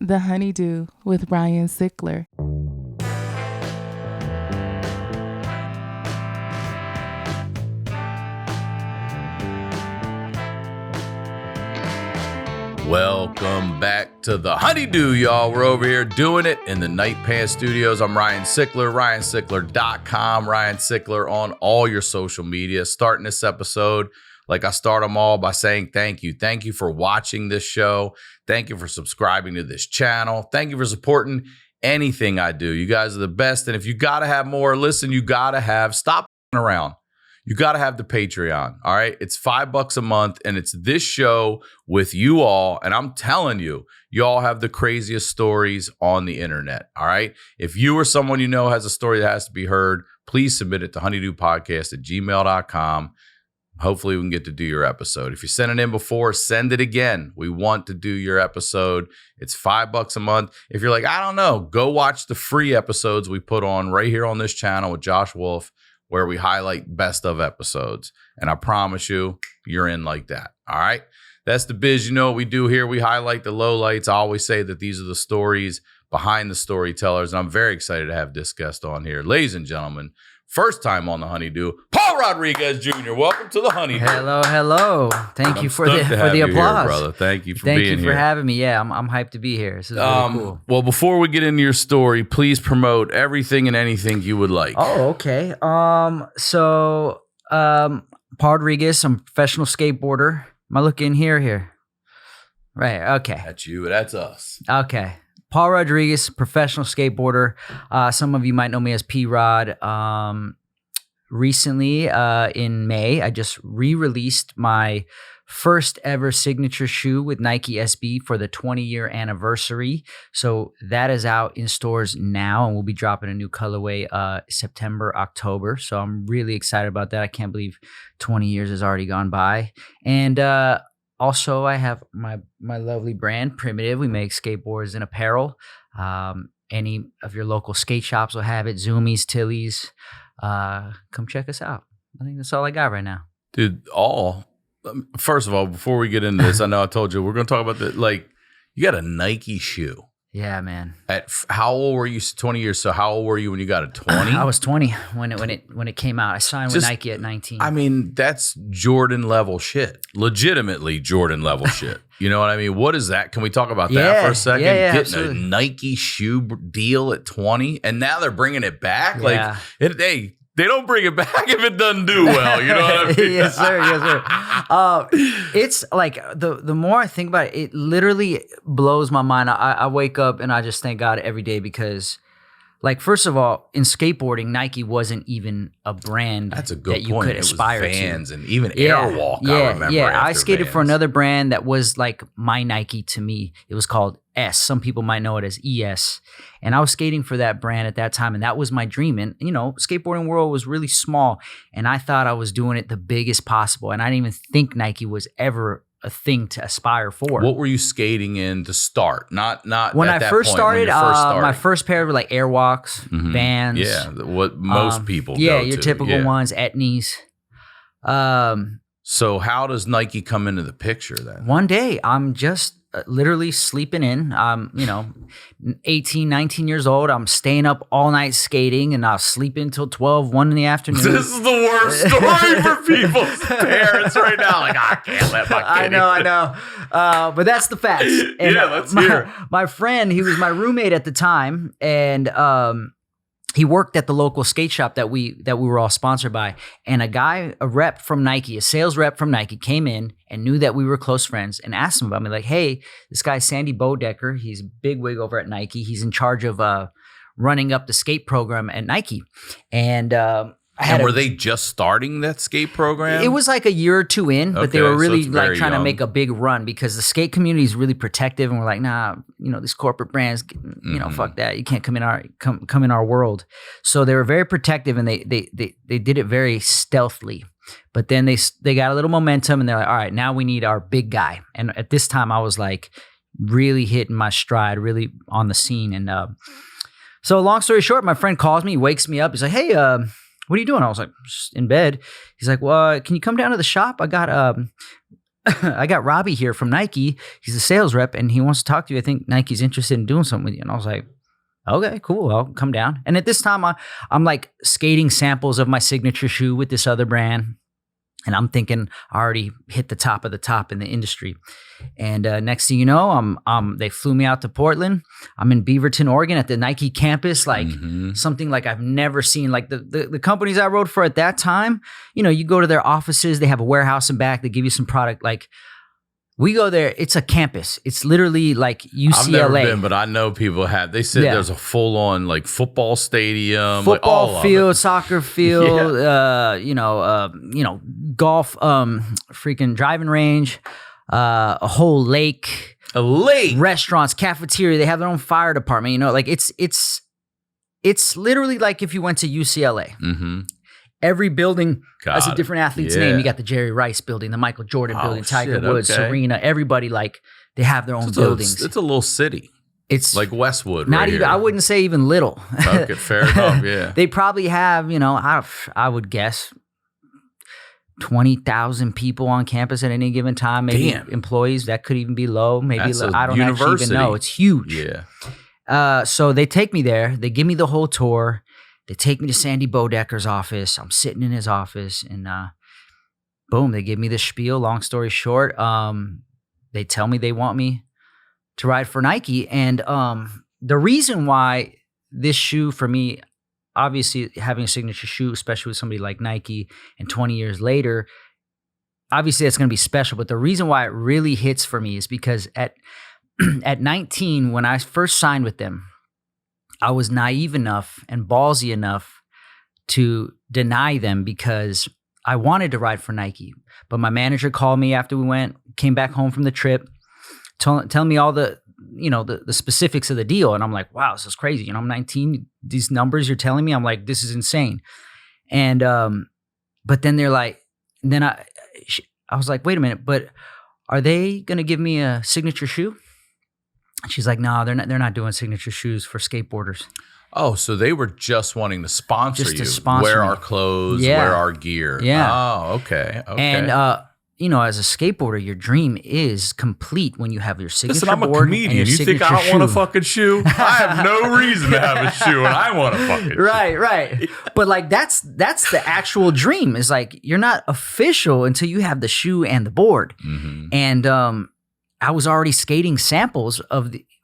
The HoneyDew with Ryan Sickler. Welcome back to the HoneyDew, y'all. We're over here doing it in the Night Pants Studios. I'm Ryan Sickler, RyanSickler.com, Ryan Sickler on all your social media. Starting this episode, like I start them all by saying thank you. Thank you for watching this show. Thank you for subscribing to this channel. Thank you for supporting anything I do. You guys are the best. And if you got to have more, listen, you got to have, stop around. You got to have the Patreon, all right? It's $5 a month, and it's this show with you all, and I'm telling you, you all have the craziest stories on the internet, all right? If you or someone you know has a story that has to be heard, please submit it to honeydewpodcast@gmail.com. Hopefully, we can get to do your episode. If you sent it in before, send it again. We want to do your episode. It's $5 a month. If you're like, I don't know, go watch the free episodes we put on right here on this channel with Josh Wolf, where we highlight best of episodes. And I promise you, you're in like that. All right. That's the biz. You know what we do here. We highlight the lowlights. I always say that these are the stories behind the storytellers. And I'm very excited to have this guest on here. Ladies and gentlemen, first time on the HoneyDew, Paul Rodriguez Jr. Welcome to the HoneyDew. Hello. Thank you for the applause, here, brother. Thank you for being here. Thank you for having me. Yeah, I'm hyped to be here. This is really cool. Well, before we get into your story, please promote everything and anything you would like. Oh, okay. Paul Rodriguez, I'm a professional skateboarder. Am I looking here? Right. Okay. That's you. That's us. Okay. Paul Rodriguez, professional skateboarder. Some of you might know me as P-Rod. Recently, in May, I just re-released my first ever signature shoe with Nike SB for the 20-year anniversary. So that is out in stores now, and we'll be dropping a new colorway September, October. So I'm really excited about that. I can't believe 20 years has already gone by. And also, I have my lovely brand, Primitive. We make skateboards and apparel. Any of your local skate shops will have it. Zoomies, Tilly's. Come check us out. I think that's all I got right now. Dude, first of all, before we get into this, I know I told you, we're going to talk about you got a Nike shoe. Yeah, man. At how old were you? 20 years. So how old were you when you got it? 20? I was 20 when it came out. I signed with Nike at 19. I mean, that's Jordan level shit. Legitimately Jordan level shit. You know what I mean? What is that? Can we talk about that for a second? Yeah, Getting absolutely. a Nike shoe deal at 20, and now they're bringing it back. Yeah. They don't bring it back if it doesn't do well. You know what I mean? Yes, sir. It's like the more I think about it, it literally blows my mind. I wake up and I just thank God every day because, like, first of all, in skateboarding, Nike wasn't even a brand That's a good that you point. could aspire it was Vans to. and even Airwalk, I remember. Yeah, I skated Vans. for another brand that was like my Nike to me. It was called S. Some people might know it as ES. And I was skating for that brand at that time, and that was my dream. And, skateboarding world was really small, and I thought I was doing it the biggest possible. And I didn't even think Nike was ever a thing to aspire for. What were you skating in to start? Not when at I that first point, started. when you first started. My first pair were like Airwalks, Vans. Yeah, what most people go your to. typical ones, Etnies. So how does Nike come into the picture then? One day, I'm just literally sleeping in. 18, 19 years old. I'm staying up all night skating, and I'll sleep until 12, 1 in the afternoon. This is the worst story for people's parents right now. Like, I can't let my kid I know. But that's the facts. And let's hear it. My friend, he was my roommate at the time, and he worked at the local skate shop that we were all sponsored by. And a rep from Nike, a sales rep from Nike, came in and knew that we were close friends and asked him about me. Like, hey, this guy Sandy Bodecker, he's a big wig over at Nike. He's in charge of running up the skate program at Nike. And were they just starting that skate program? It was like a year or two in, but they were really like trying to make a big run because the skate community is really protective, and we're like, nah, these corporate brands, fuck that. You can't come in our world. So they were very protective, and they did it very stealthily. But then they got a little momentum, and they're like, all right, now we need our big guy. And at this time, I was like really hitting my stride, really on the scene. And so long story short, my friend calls me, wakes me up. He's like, hey, what are you doing? I was like, just in bed. He's like, well, can you come down to the shop? I got I got Robbie here from Nike. He's a sales rep and he wants to talk to you. I think Nike's interested in doing something with you. And I was like, okay, cool. I'll come down. And at this time, I'm like skating samples of my signature shoe with this other brand. And I'm thinking I already hit the top of the top in the industry. And next thing you know, they flew me out to Portland. I'm in Beaverton, Oregon at the Nike campus, like something like I've never seen. Like the companies I rode for at that time, you know, you go to their offices, they have a warehouse in back, they give you some product. Like we go there, it's a campus. It's literally like UCLA. I've never been, but I know people have. They said there's a full-on like football stadium, football like all field, of it. soccer field, golf, freaking driving range, a whole lake, restaurants, cafeteria. They have their own fire department. You know, like it's literally like if you went to UCLA. Mm-hmm. Every building has a different athlete's name. You got the Jerry Rice building, the Michael Jordan building, Tiger Woods, Serena. Everybody, like, they have their own buildings. It's a little city. It's like Westwood. Not right even. here. I wouldn't say even little. Okay, fair enough. Yeah, they probably have. You know, I would guess 20,000 people on campus at any given time. Maybe employees. That could even be low. Maybe I don't actually even know. It's huge. Yeah. So they take me there. They give me the whole tour. They take me to Sandy Bodecker's office. I'm sitting in his office, and boom, they give me the spiel. Long story short, they tell me they want me to ride for Nike. And the reason why this shoe for me, obviously having a signature shoe, especially with somebody like Nike, and 20 years later, obviously that's going to be special. But the reason why it really hits for me is because at 19, when I first signed with them, I was naive enough and ballsy enough to deny them because I wanted to ride for Nike. But my manager called me after we came back home from the trip, telling me all the specifics of the deal. And I'm like, wow, this is crazy. You know, I'm 19. These numbers you're telling me, I'm like, this is insane. And, but then they're like, I was like, wait a minute, but are they going to give me a signature shoe? She's like, no, they're not doing signature shoes for skateboarders. Oh, so they were just wanting to sponsor Just to you. sponsor wear me. our clothes, wear our gear. Yeah. Oh, okay. And as a skateboarder, your dream is complete when you have your signature Listen, I'm a board comedian. and your You think I signature don't want a shoe. fucking shoe? I have no reason to have a shoe, and I want a fucking shoe. Right. But like that's the actual dream. Is like you're not official until you have the shoe and the board. Mm-hmm. And I was already skating samples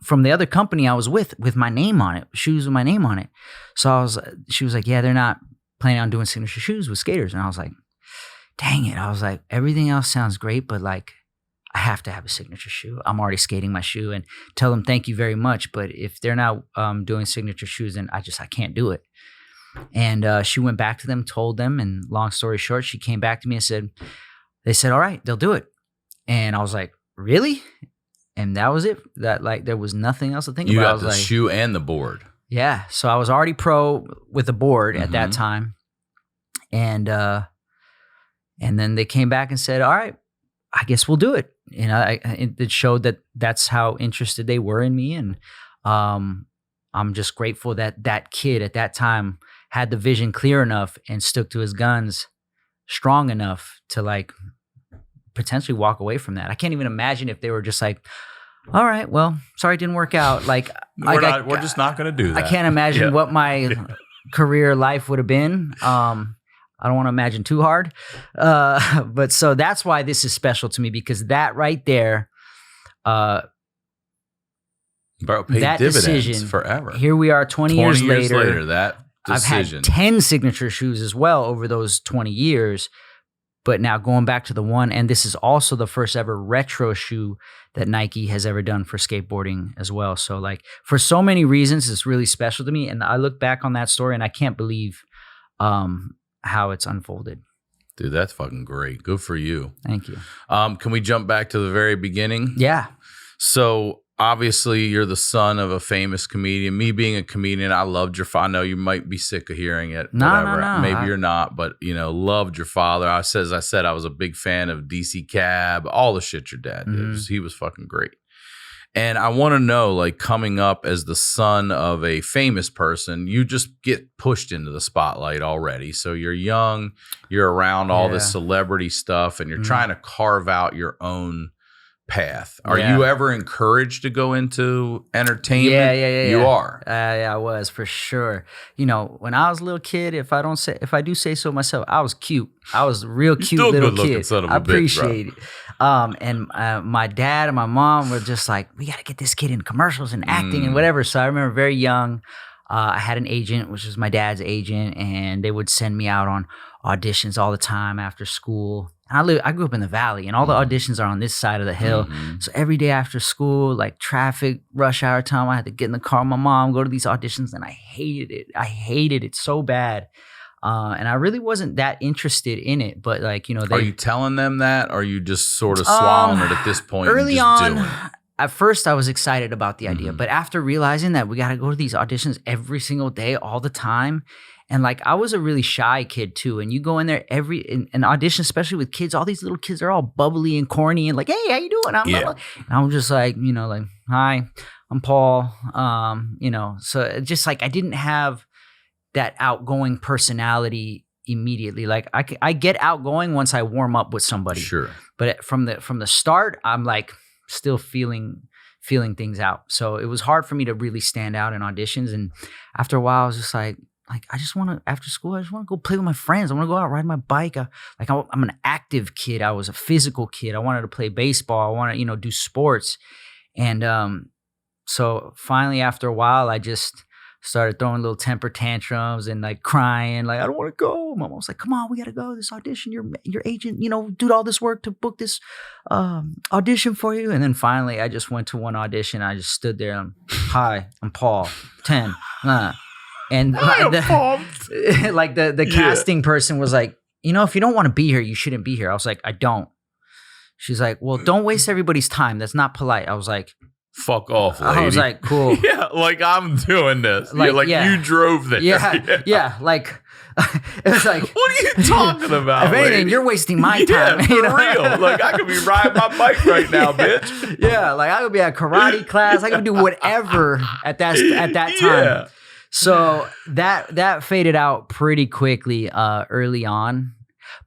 from the other company I was with my name on it, shoes with my name on it. So she was like, yeah, they're not planning on doing signature shoes with skaters. And I was like, dang it. I was like, everything else sounds great, but like, I have to have a signature shoe. I'm already skating my shoe, and tell them thank you very much. But if they're not doing signature shoes, then I can't do it. And she went back to them, told them, and long story short, she came back to me and they said, all right, they'll do it. And I was like, really? And that was it. That like there was nothing else to think about. You got I was the like, shoe and the board. Yeah. So I was already pro with the board at that time. And then they came back and said, all right, I guess we'll do it. You know, it showed that that's how interested they were in me. And I'm just grateful that kid at that time had the vision clear enough and stuck to his guns strong enough to like potentially walk away from that. I can't even imagine if they were just like, all right, well, sorry it didn't work out. Like We're just not going to do that. I can't imagine what my career life would have been. I don't want to imagine too hard. But so that's why this is special to me, because that right there, Bro, paid that dividends decision forever. Here we are 20 years later. That decision. I've had 10 signature shoes as well over those 20 years. But now going back to the one, and this is also the first ever retro shoe that Nike has ever done for skateboarding as well. So like for so many reasons, it's really special to me. And I look back on that story and I can't believe how it's unfolded. Dude, that's fucking great. Good for you. Thank you. Can we jump back to the very beginning? Yeah. So obviously you're the son of a famous comedian. Me being a comedian, I loved your father. I know you might be sick of hearing it. No. Maybe you're not, but loved your father. As I said, I was a big fan of DC Cab, all the shit your dad did. He was fucking great. And I want to know, like, coming up as the son of a famous person, you just get pushed into the spotlight already. So you're young, you're around all this celebrity stuff, and you're trying to carve out your own path. Are you ever encouraged to go into entertainment? Yeah. You are. Yeah, I was for sure. You know, when I was a little kid, if I do say so myself, I was cute. I was a real cute little kid. Son of a I bitch, appreciate it. And my dad and my mom were just like, we got to get this kid in commercials and acting and whatever. So I remember very young, I had an agent, which was my dad's agent, and they would send me out on auditions all the time after school. And I grew up in the Valley, and all the auditions are on this side of the hill. So every day after school, like traffic, rush hour time, I had to get in the car with my mom, go to these auditions, and I hated it. I hated it so bad. And I really wasn't that interested in it, but like, you know, are you telling them that? Or are you just sort of swallowing it at this point? Early and just on, doing it? At first I was excited about the idea, but after realizing that we got to go to these auditions every single day, all the time. And like, I was a really shy kid too. And you go in there an audition, especially with kids, all these little kids are all bubbly and corny and like, hey, how you doing? I'm just like, you know, like, hi, I'm Paul. You know, so just like, I didn't have that outgoing personality immediately. Like I get outgoing once I warm up with somebody. Sure. But from the start, I'm like still feeling things out. So it was hard for me to really stand out in auditions. And after a while, I was just like I just want to, after school, I just want to go play with my friends. I want to go out, ride my bike. I'm an active kid. I was a physical kid. I wanted to play baseball. I wanted, you know, do sports. And so finally, after a while, I just started throwing little temper tantrums and like crying, like, I don't want to go. My mom was like, come on, we got to go. This audition, your agent, you know, did all this work to book this audition for you. And then finally, I just went to one audition. I just stood there and, hi, I'm Paul, 10. And the casting person was like, you know, if you don't want to be here, you shouldn't be here. I was like, I don't. She's like, well, don't waste everybody's time. That's not polite. I was like, fuck off, lady. I was like, cool. Yeah, like I'm doing this. Like you drove there. Yeah. Like, it was like, what are you talking about? If anything, lady? you're wasting my time. For real. Like I could be riding my bike right now, bitch. Yeah, like I could be at karate class. I could do whatever at that time. Yeah. So that faded out pretty quickly early on.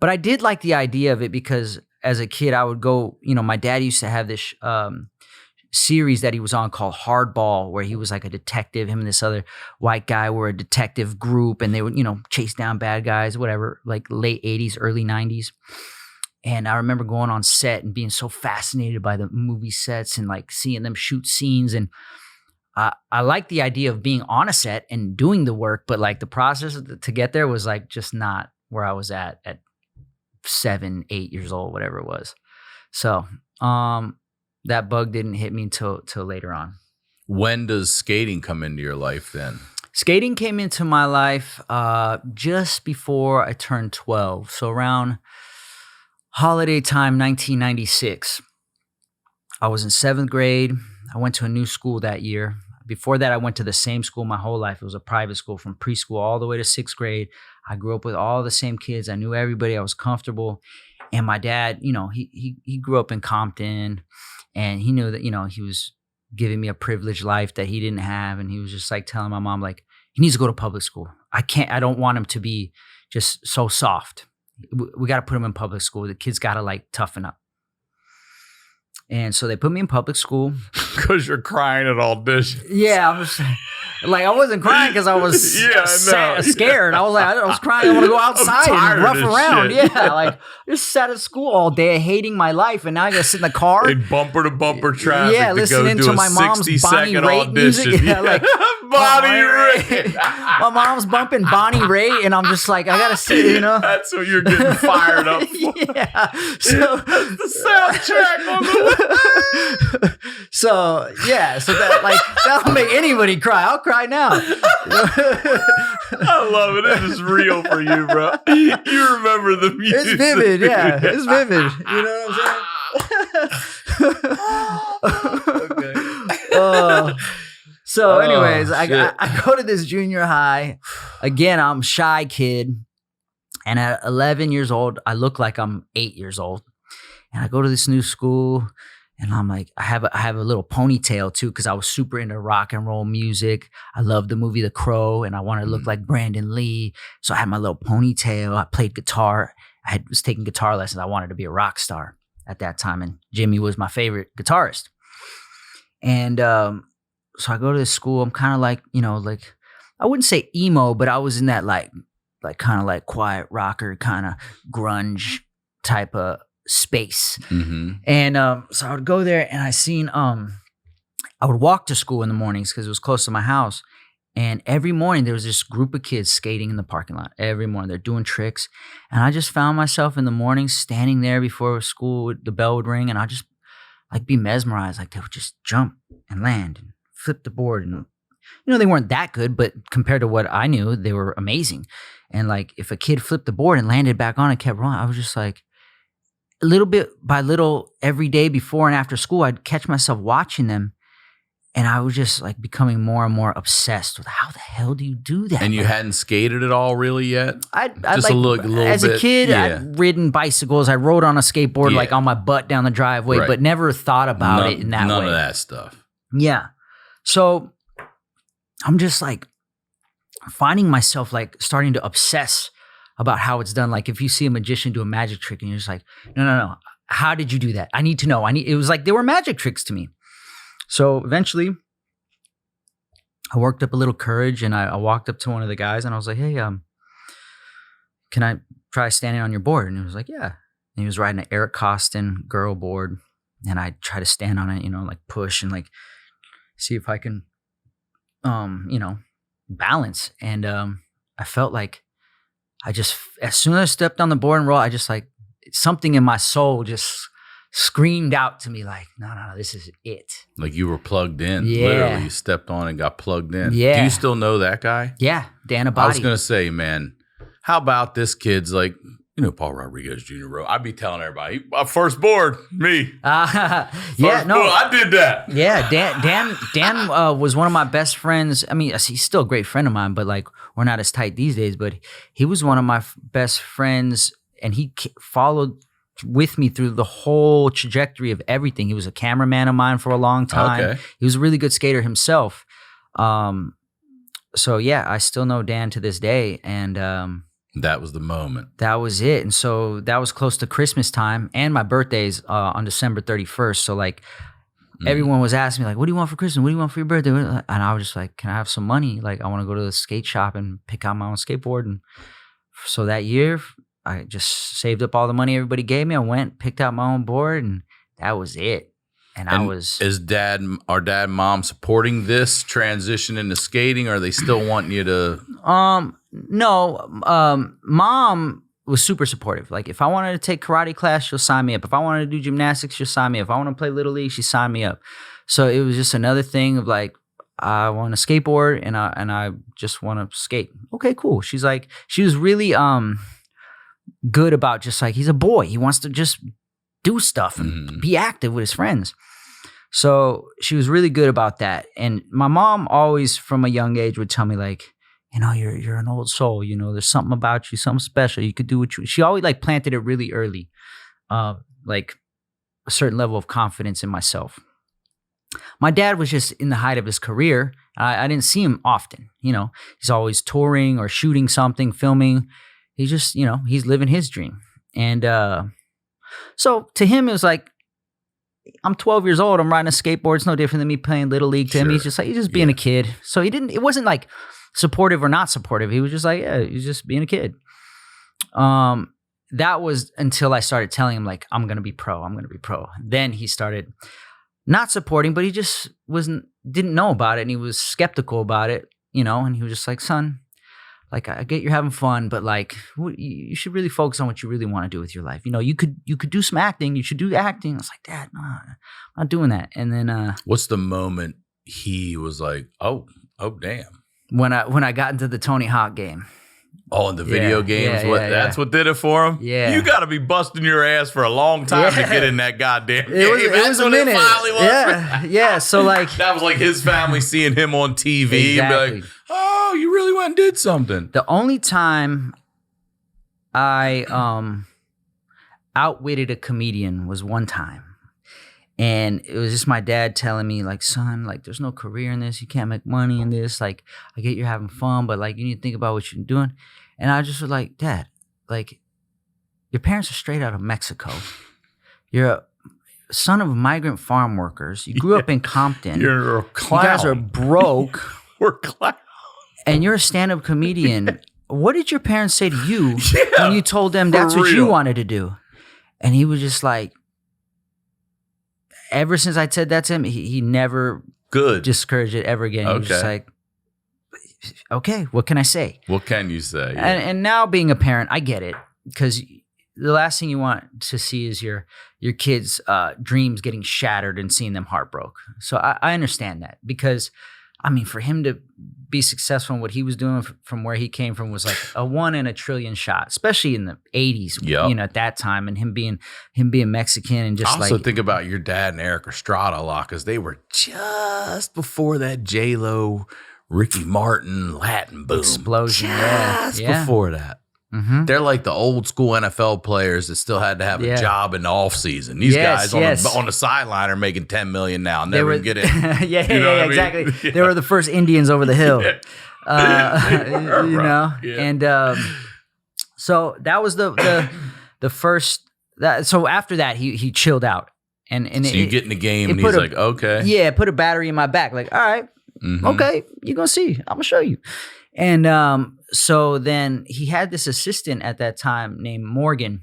But I did like the idea of it because as a kid, I would go, you know, my dad used to have this series that he was on called Hardball, where he was like a detective. Him and this other white guy were a detective group, and they would, you know, chase down bad guys, whatever, like late 80s, early 90s. And I remember going on set and being so fascinated by the movie sets and like seeing them shoot scenes. And I like the idea of being on a set and doing the work, but like the process to get there was like just not where I was at 7, 8 years old, whatever it was. So that bug didn't hit me till later on. When does skating come into your life then? Skating came into my life just before I turned 12. So around holiday time, 1996. I was in 7th grade. I went to a new school that year. Before that, I went to the same school my whole life. It was a private school from preschool all the way to 6th grade. I grew up with all the same kids. I knew everybody. I was comfortable. And my dad, you know, he grew up in Compton, and he knew that, you know, he was giving me a privileged life that he didn't have. And he was just like telling my mom, like, he needs to go to public school. I don't want him to be just so soft. We got to put him in public school. The kid's got to like toughen up. And so they put me in public school. Because you're crying at audition. Yeah, I was like, I wasn't crying because I was scared. I was like, I was crying. I want to go outside and rough around. Shit. Yeah, like I just sat at school all day hating my life, and now I got to sit in the car. In bumper to bumper traffic. Yeah, listening to my mom's Bonnie Raitt music. Yeah, like Bonnie Raitt. My mom's bumping Bonnie Raitt, and I'm just like, I got to sit, you know. That's what you're getting fired up for. Yeah. So that's the soundtrack on the way. So that like that'll make anybody cry. I'll cry now. I love it. It is real for you, bro. You remember the music. It's vivid, yeah. It's vivid. You know what I'm saying? Okay. So anyways, I go to this junior high. Again, I'm a shy kid. And at 11 years old, I look like I'm 8 years old. And I go to this new school. And I'm like, I have a little ponytail too, because I was super into rock and roll music. I loved the movie The Crow, and I wanted to look like Brandon Lee. So I had my little ponytail. I played guitar. Was taking guitar lessons. I wanted to be a rock star at that time, and Jimmy was my favorite guitarist. And so I go to this school. I'm kind of like, like, I wouldn't say emo, but I was in that like kind of like quiet rocker kind of grunge type of space. Mm-hmm. And so I would go there, and I would walk to school in the mornings because it was close to my house. And every morning there was this group of kids skating in the parking lot. Every morning they're doing tricks. And I just found myself in the morning standing there before school, the bell would ring, and I'd just like be mesmerized. Like they would just jump and land and flip the board. And, they weren't that good, but compared to what I knew, they were amazing. And like if a kid flipped the board and landed back on and kept rolling, I was just like, little bit by little, every day before and after school, I'd catch myself watching them. And I was just like becoming more and more obsessed with how the hell do you do that? And you hadn't skated at all really yet? I Just like, a little as bit. a kid, Yeah. I'd ridden bicycles. I rode on a skateboard like on my butt down the driveway, Right. but never thought about it in that way. None of that stuff. Yeah. So I'm just like finding myself like starting to obsess about how it's done. Like if you see a magician do a magic trick and you're just like, no. How did you do that? I need to know. It was like they were magic tricks to me. So eventually I worked up a little courage, and I walked up to one of the guys and I was like, hey, can I try standing on your board? And he was like, yeah. And he was riding an Eric Costin girl board, and I try to stand on it, like push and like see if I can, balance. And I felt like as soon as I stepped on the board and roll, I just like something in my soul just screamed out to me like, no, this is it. Like you were plugged in. Yeah. Literally, you stepped on and got plugged in. Yeah. Do you still know that guy? Yeah, Dan Abadi. I was going to say, man, how about this kid's like, Paul Rodriguez Jr. wrote, I'd be telling everybody, first board, me. Yeah, First no. board, I did that. Yeah, Dan was one of my best friends. I mean, he's still a great friend of mine, but like we're not as tight these days. But he was one of my best friends, and he followed with me through the whole trajectory of everything. He was a cameraman of mine for a long time. Okay. He was a really good skater himself. So yeah, I still know Dan to this day, and that was the moment. that was it. And so that was close to Christmas time, and my birthday's on December 31st. So like everyone was asking me like, what do you want for Christmas? What do you want for your birthday? And I was just like, can I have some money? Like I want to go to the skate shop and pick out my own skateboard. And so that year I just saved up all the money everybody gave me. I went, picked out my own board, and that was it. And I was... Is our dad and mom supporting this transition into skating, or are they still wanting you to... No, mom was super supportive. Like if I wanted to take karate class, she'll sign me up. If I wanted to do gymnastics, she'll sign me up. If I want to play Little League, she signed me up. So it was just another thing of like, I want to skateboard and I just want to skate. Okay, cool. She's like, she was really good about just like, he's a boy. He wants to just do stuff and be active with his friends. So she was really good about that. And my mom always from a young age would tell me like, you're an old soul, there's something about you, something special. You could do what she always like planted it really early. Like a certain level of confidence in myself. My dad was just in the height of his career. I didn't see him often, he's always touring or shooting something, filming. He's just, he's living his dream. And so to him, it was like, I'm 12 years old. I'm riding a skateboard. It's no different than me playing Little League to him. He's just like, he's just being a kid. So it wasn't like supportive or not supportive. He was just like, yeah, he's just being a kid. That was until I started telling him like, I'm going to be pro. Then he started not supporting, but he just didn't know about it. And he was skeptical about it, and he was just like, son, like, I get you're having fun, but like, you should really focus on what you really want to do with your life. You could do some acting. You should do acting. I was like, Dad, no, I'm not doing that. And then, what's the moment he was like, oh, damn. When I got into the Tony Hawk game. Oh, in the video games? That's what did it for him? Yeah. You got to be busting your ass for a long time to get in that goddamn game. It was a minute. Yeah. So like that was like his family seeing him on TV exactly. and be like, oh, you really went and did something. The only time I outwitted a comedian was one time. And it was just my dad telling me, like, son, like, there's no career in this. You can't make money in this. Like, I get you're having fun, but, like, you need to think about what you're doing. And I just was like, Dad, like, your parents are straight out of Mexico. You're a son of migrant farm workers. You grew up in Compton. You're a clown. You guys are broke. We're clowns. And you're a stand-up comedian. What did your parents say to you when you told them that's what you wanted to do? And he was just like, ever since I said that to him, he never discouraged it ever again. He was just like, okay, what can I say? What can you say? Yeah. And now being a parent, I get it, because the last thing you want to see is your kids' dreams getting shattered and seeing them heartbroken. So I understand that, because, I mean, for him to be successful in what he was doing from where he came from was like a 1 in a trillion shot, especially in the 80s, you know, at that time, and him being Mexican and just also think about your dad and Eric Estrada a lot, because they were just before that J-Lo, Ricky Martin, Latin boom. Explosion. Just before that. Mm-hmm. They're like the old school NFL players that still had to have a job in the off season. These guys on the sideline are making $10 million now. Never get it. Exactly. They were the first Indians over the hill. You know, and so that was the first. So after that, he chilled out, and so you get in the game, and he's like, okay, put a battery in my back, like, all right, okay, you're gonna see, I'm gonna show you, and so then he had this assistant at that time named Morgan,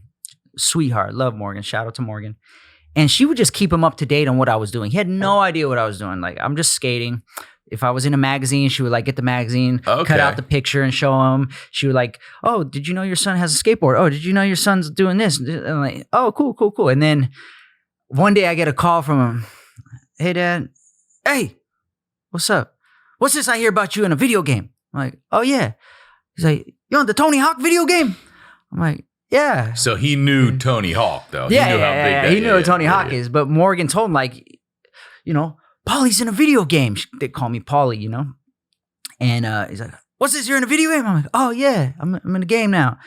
sweetheart, love Morgan, shout out to Morgan. And she would just keep him up to date on what I was doing. He had no idea what I was doing. Like, I'm just skating. If I was in a magazine, she would like get the magazine, cut out the picture and show him. She would like, oh, did you know your son has a skateboard? Oh, did you know your son's doing this? And I'm like, oh, cool. And then one day I get a call from him. Hey, Dad. Hey, what's up? What's this I hear about you in a video game? I'm like, oh, yeah. He's like, you on the Tony Hawk video game? I'm like, yeah. So he knew Tony Hawk, though. Yeah, he knew what Tony Hawk is. But Morgan told him, like, you know, Paulie's in a video game. They call me Paulie, you know. And he's like, what's this? You're in a video game? I'm like, oh, yeah, I'm in a game now.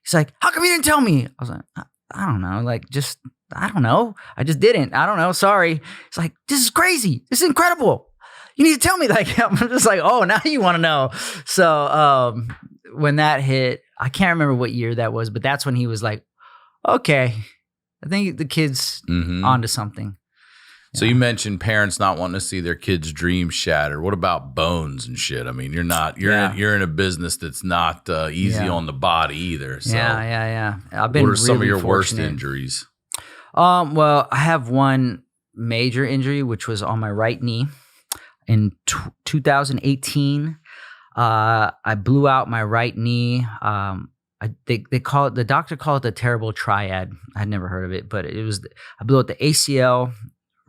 He's like, how come you didn't tell me? I was like, I don't know. Like, I don't know. I just didn't. I don't know. Sorry. It's like, this is crazy. This is incredible. You need to tell me. Like, I'm just like, oh, now you want to know. So when that hit, I can't remember what year that was, but that's when he was like, okay, I think the kid's onto something. So you mentioned parents not wanting to see their kids' dreams shattered. What about bones and shit? I mean, you're in a business that's not easy on the body either. So yeah. I've been. What are some of your fortunate. worst injuries? Well, I have one major injury, which was on my right knee in 2018. I blew out my right knee. They call it, the doctor called it the terrible triad. I'd never heard of it, but it was, I blew out the ACL,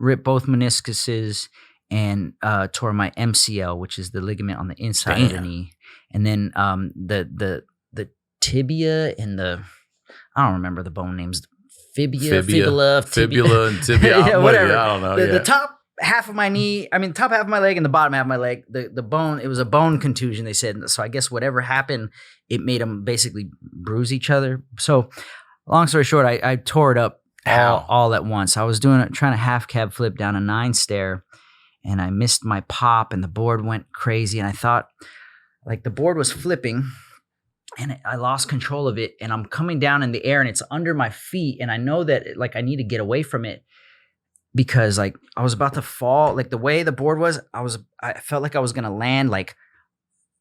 ripped both meniscuses, and tore my MCL, which is the ligament on the inside of the knee. And then the tibia and I don't remember the bone names. Fibula, and tibia. Yeah, whatever. I don't know. The top half of my knee, the top half of my leg and the bottom half of my leg, the bone, it was a bone contusion, they said. So I guess whatever happened, it made them basically bruise each other. So long story short, I tore it up all at once. I was trying to half cab flip down a 9 stair, and I missed my pop, and the board went crazy. And I thought, like, the board was flipping, and I lost control of it, and I'm coming down in the air, and it's under my feet, and I know that, like, I need to get away from it, because, like, I was about to fall. Like, the way the board was, I felt like I was gonna land, like,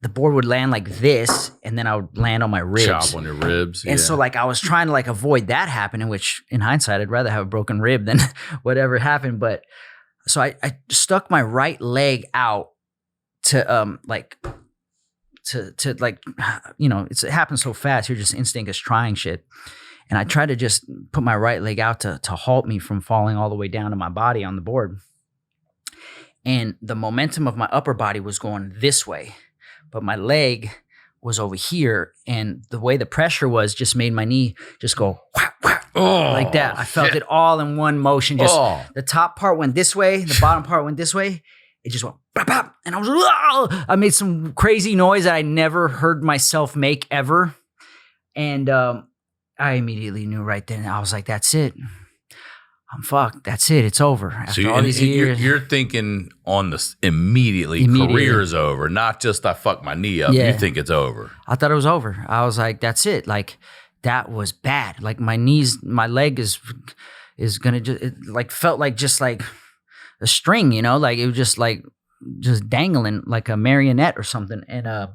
the board would land like this, and then I would land on my ribs. Chop on your ribs. And so, like, I was trying to, like, avoid that happening, which in hindsight, I'd rather have a broken rib than whatever happened. But so I stuck my right leg out to you know, it happens so fast. Your just instinct is trying shit. And I tried to just put my right leg out to halt me from falling all the way down to my body on the board. And the momentum of my upper body was going this way, but my leg was over here. And the way the pressure was just made my knee just go whap, whap, like that. I felt it all in one motion. Just the top part went this way, the bottom part went this way. It just went bop, bop, and I made some crazy noise that I never heard myself make ever. And I immediately knew right then. I was like, that's it. I'm fucked. That's it. It's over. After So all these years. you're thinking on this immediately, career's over, not just I fucked my knee up. Yeah. You think it's over. I thought it was over. I was like, that's it. Like, that was bad. Like, my leg is gonna just, it like felt like just like a string, you know, like it was just dangling like a marionette or something. And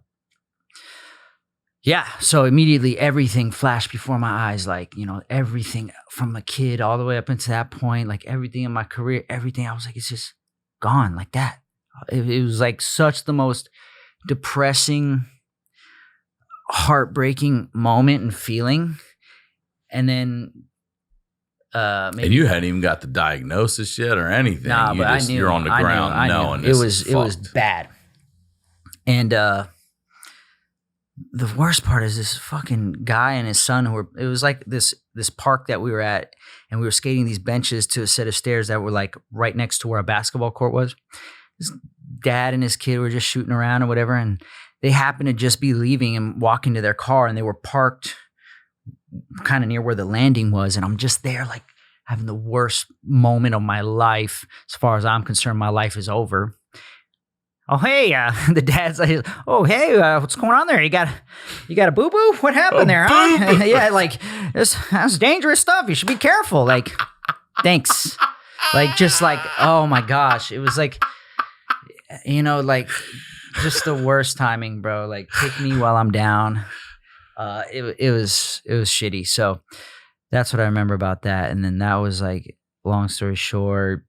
yeah, so immediately everything flashed before my eyes, like, you know, everything from a kid all the way up into that point, like everything in my career, everything. I was like, it's just gone like that. It was like such the most depressing, heartbreaking moment and feeling. And then maybe, and you hadn't even got the diagnosis yet or anything. Nah, but I knew. You're on the ground knowing it was bad. And the worst part is this fucking guy and his son it was like this park that we were at, and we were skating these benches to a set of stairs that were like right next to where a basketball court was. This dad and his kid were just shooting around or whatever, and they happened to just be leaving and walking to their car, and they were parked kind of near where the landing was, and I'm just there like having the worst moment of my life. As far as I'm concerned, my life is over. Oh, hey, the dad's like, oh, hey, what's going on there? You got a boo-boo? What happened there, huh? Yeah, like, that's dangerous stuff. You should be careful. Like, thanks. Like, just like, oh my gosh. It was like, you know, like, just the worst timing, bro. Like, pick me while I'm down. It was shitty. So that's what I remember about that. And then that was like, long story short,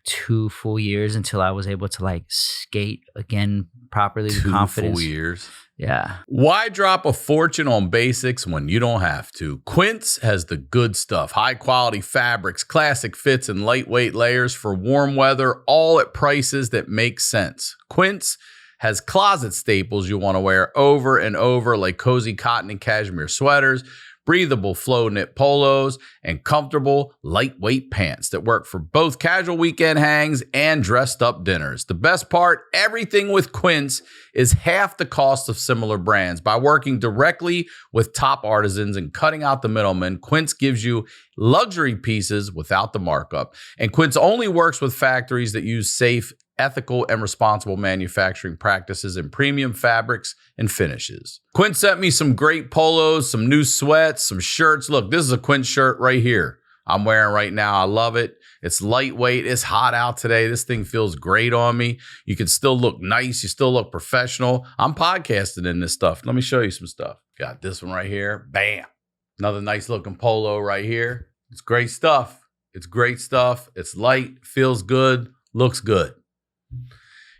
2 full years until I was able to like skate again properly with confidence. 2 full years. Yeah. Why drop a fortune on basics when you don't have to? Quince has the good stuff. High quality fabrics, classic fits, and lightweight layers for warm weather, all at prices that make sense. Quince has closet staples you want to wear over and over, like cozy cotton and cashmere sweaters, breathable flow knit polos, and comfortable lightweight pants that work for both casual weekend hangs and dressed up dinners. The best part, everything with Quince is half the cost of similar brands. By working directly with top artisans and cutting out the middlemen, Quince gives you luxury pieces without the markup. And Quince only works with factories that use safe, ethical, and responsible manufacturing practices and premium fabrics and finishes. Quince sent me some great polos, some new sweats, some shirts. Look, this is a Quince shirt right here I'm wearing right now. I love it. It's lightweight. It's hot out today. This thing feels great on me. You can still look nice. You still look professional. I'm podcasting in this stuff. Let me show you some stuff. Got this one right here. Bam. Another nice looking polo right here. It's great stuff. It's great stuff. It's light, feels good, looks good.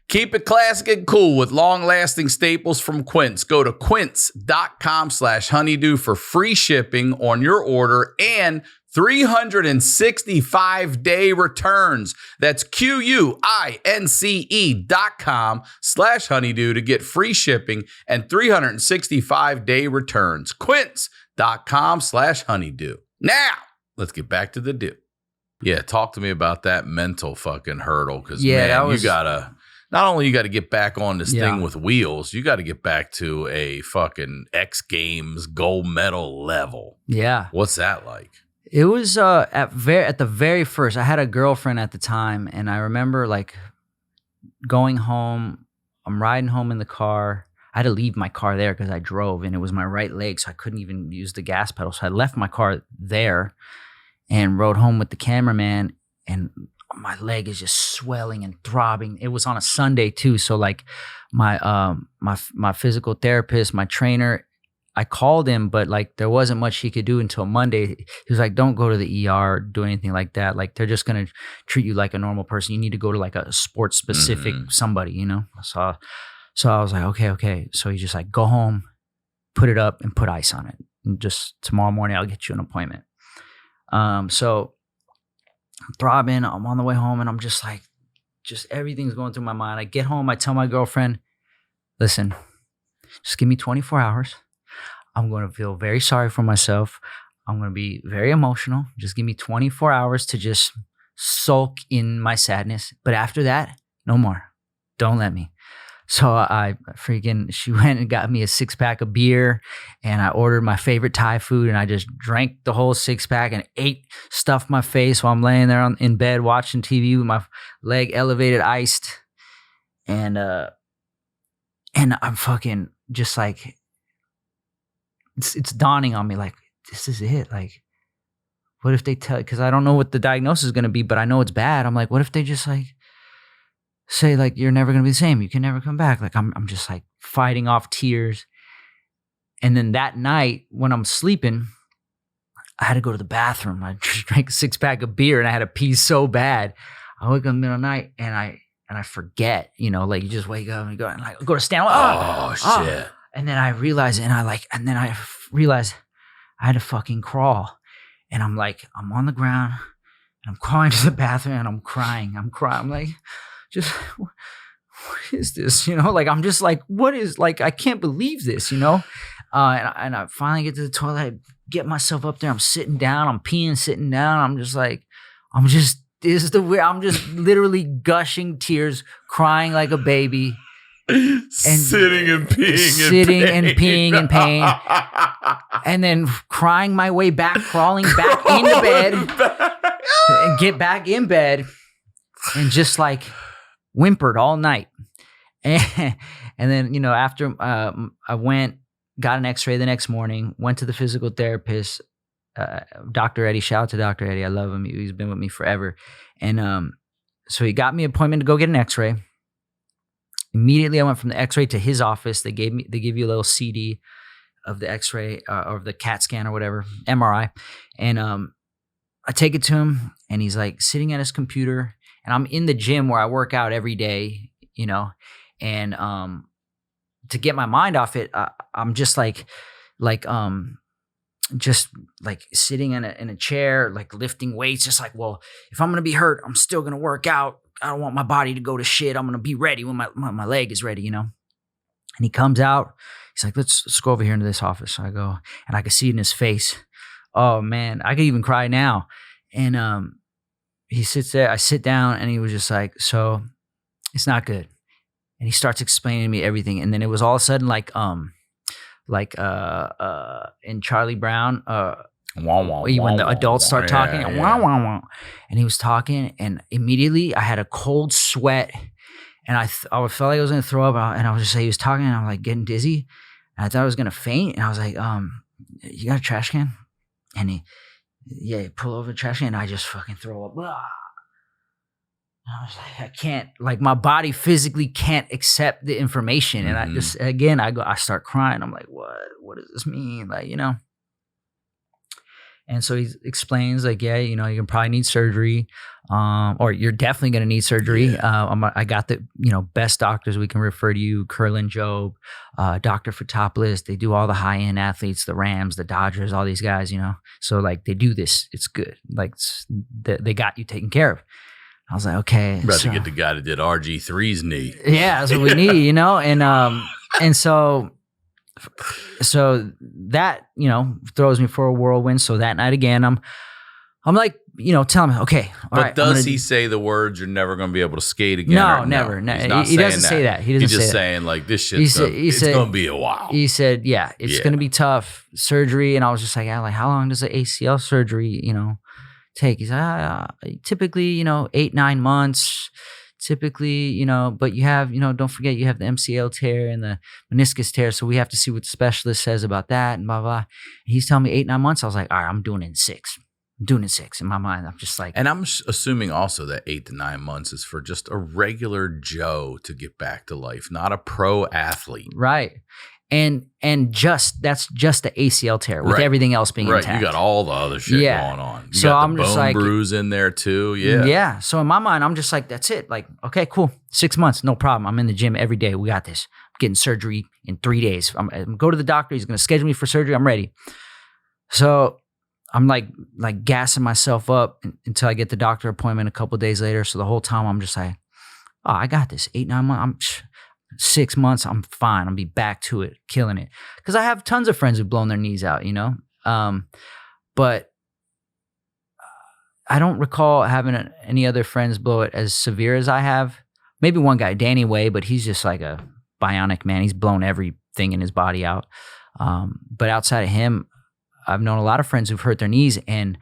Keep it classic and cool with long-lasting staples from Quince. Go to quince.com/honeydew for free shipping on your order and 365-day returns. That's QUINCE.com/honeydew to get free shipping and 365-day returns. Quince.com/honeydew. Now, let's get back to the do. Yeah, talk to me about that mental fucking hurdle. Because, man, you gotta, not only you got to get back on this thing with wheels, you got to get back to a fucking X Games gold medal level. Yeah. What's that like? It was at the very first. I had a girlfriend at the time, and I remember like going home. I'm riding home in the car. I had to leave my car there because I drove, and it was my right leg, so I couldn't even use the gas pedal. So I left my car there and rode home with the cameraman, and my leg is just swelling and throbbing. It was on a Sunday too, so like my physical therapist, my trainer, I called him, but like there wasn't much he could do until Monday. He was like, "Don't go to the ER, do anything like that. Like they're just gonna treat you like a normal person. You need to go to like a sports specific somebody, you know." So I was like, okay. So he's just like, "Go home, put it up, and put ice on it. And just tomorrow morning, I'll get you an appointment." So I'm throbbing. I'm on the way home, and I'm just like, everything's going through my mind. I get home, I tell my girlfriend, "Listen, just give me 24 hours. I'm going to feel very sorry for myself. I'm going to be very emotional. Just give me 24 hours to just sulk in my sadness. But after that, no more. Don't let me." So she went and got me a 6-pack of beer, and I ordered my favorite Thai food, and I just drank the whole 6-pack and stuffed my face while I'm laying there in bed watching TV with my leg elevated, iced, and I'm fucking just like, it's dawning on me like, this is it. Like, what if they because I don't know what the diagnosis is going to be, but I know it's bad. I'm like, what if they just like say like, you're never going to be the same. You can never come back. Like I'm just like fighting off tears. And then that night when I'm sleeping, I had to go to the bathroom. I just drank a 6-pack of beer and I had to pee so bad. I wake up in the middle of the night and I forget, like you just wake up and you go and like, go to stand up. Oh, shit. And then I realized, and I realized I had to fucking crawl. And I'm like, I'm on the ground and I'm crawling to the bathroom and I'm crying. I'm like, just, what is this? Like, I'm just like, what is, like, I can't believe this, and I finally get to the toilet, I get myself up there, I'm sitting down, I'm peeing, sitting down. I'm just literally gushing tears, crying like a baby. And sitting and peeing in pain. And then crying my way back, crawling back into bed and get back in bed and just like whimpered all night. And then, after I went, got an x-ray the next morning, went to the physical therapist, Dr. Eddie. Shout out to Dr. Eddie. I love him. He's been with me forever. And so he got me an appointment to go get an x-ray. Immediately, I went from the x-ray to his office. They give you a little CD of the x-ray or the CAT scan or whatever, MRI. And I take it to him, and he's like sitting at his computer. And I'm in the gym where I work out every day, and to get my mind off it, I'm just just like sitting in a chair, like lifting weights, just like, well, if I'm going to be hurt, I'm still going to work out. I don't want my body to go to shit. I'm going to be ready when my leg is ready, And he comes out. He's like, let's go over here into this office. So I go, and I could see it in his face. Oh, man, I could even cry now. And he sits there. I sit down, and he was just like, so it's not good. And he starts explaining to me everything. And then it was all of a sudden like in Charlie Brown, when the adults start talking, and he was talking, and immediately I had a cold sweat, and I felt like I was gonna throw up, and I was just saying, he was talking, and I'm like getting dizzy, and I thought I was gonna faint, and I was like, you got a trash can? And he pull over the trash can, and I just fucking throw up. And I was like, I can't, like my body physically can't accept the information, and I just again I start crying. I'm like, what does this mean? Like, And so he explains like, yeah, you can probably need surgery, or you're definitely going to need surgery. Yeah. I got the, best doctors we can refer to you, Curlin Job, Dr. Fotopoulos. They do all the high-end athletes, the Rams, the Dodgers, all these guys, So like they do this. It's good. Like they got you taken care of. I was like, okay. About to get the guy that did RG3's knee. Yeah, that's what we need, And so that, throws me for a whirlwind. So that night again, I'm like, telling him, okay, all right. But does he say the words, you're never going to be able to skate again? No, never. No, he doesn't say that. He's just saying like, this shit's it's going to be a while. He said, yeah, it's going to be tough surgery. And I was just like, how long does the ACL surgery, take? He's like, typically, 8-9 months. Typically, but you have, don't forget you have the MCL tear and the meniscus tear. So we have to see what the specialist says about that and blah, blah. And he's telling me 8-9 months. I was like, all right, I'm doing it in 6. I'm doing it in 6 in my mind. I'm just like. And I'm assuming also that 8 to 9 months is for just a regular Joe to get back to life, not a pro athlete. Right. And that's just the ACL tear with everything else being intact. You got all the other shit going on. You so got I'm the just bone like, bruise in there too. Yeah. Yeah. So in my mind, I'm just like, that's it. Like, okay, cool. 6 months, no problem. I'm in the gym every day. We got this. I'm getting surgery in 3 days. I'm go to the doctor. He's going to schedule me for surgery. I'm ready. So I'm like gassing myself up until I get the doctor appointment a couple of days later. So the whole time I'm just like, oh, I got this. 8-9 months. 6 months, I'm fine. I'll be back to it, killing it. Because I have tons of friends who've blown their knees out, But I don't recall having any other friends blow it as severe as I have. Maybe one guy, Danny Way, but he's just like bionic man. He's blown everything in his body out. But outside of him, I've known a lot of friends who've hurt their knees, and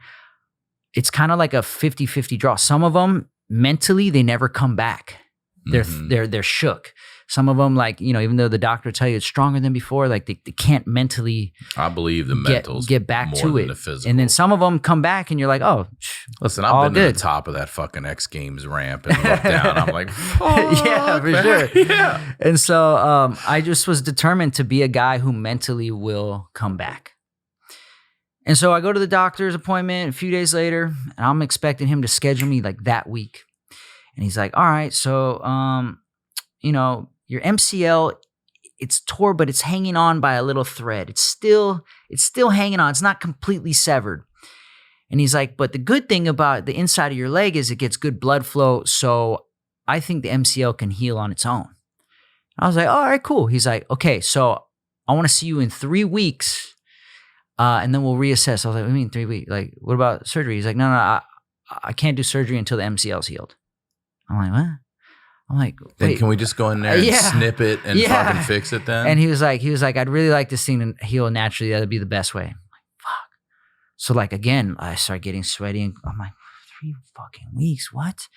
it's kind of like a 50-50 draw. Some of them mentally, they never come back. They're shook. Some of them, like, even though the doctor tell you it's stronger than before, like they can't mentally. I believe the mentals get back more to than it. the physical. And then some of them come back, and you're like, oh, listen, I've been to the top of that fucking X Games ramp and looked down. I'm like, yeah, for man. sure. Yeah. And so I just was determined to be a guy who mentally will come back. And so I go to the doctor's appointment a few days later, and I'm expecting him to schedule me like that week. And he's like, all right, so, your MCL, it's tore, but it's hanging on by a little thread. It's still hanging on. It's not completely severed. And he's like, but the good thing about the inside of your leg is it gets good blood flow. So I think the MCL can heal on its own. I was like, all right, cool. He's like, okay, so I want to see you in 3 weeks. And then we'll reassess. I was like, what do you mean 3 weeks? Like, what about surgery? He's like, no, I can't do surgery until the MCL's healed. I'm like, what? I'm like, wait. Then can we just go in there and snip it and fucking fix it then? And he was like, I'd really like this thing to heal naturally. That'd be the best way. I'm like, fuck. So like, again, I start getting sweaty, and I'm like, 3 fucking weeks, what?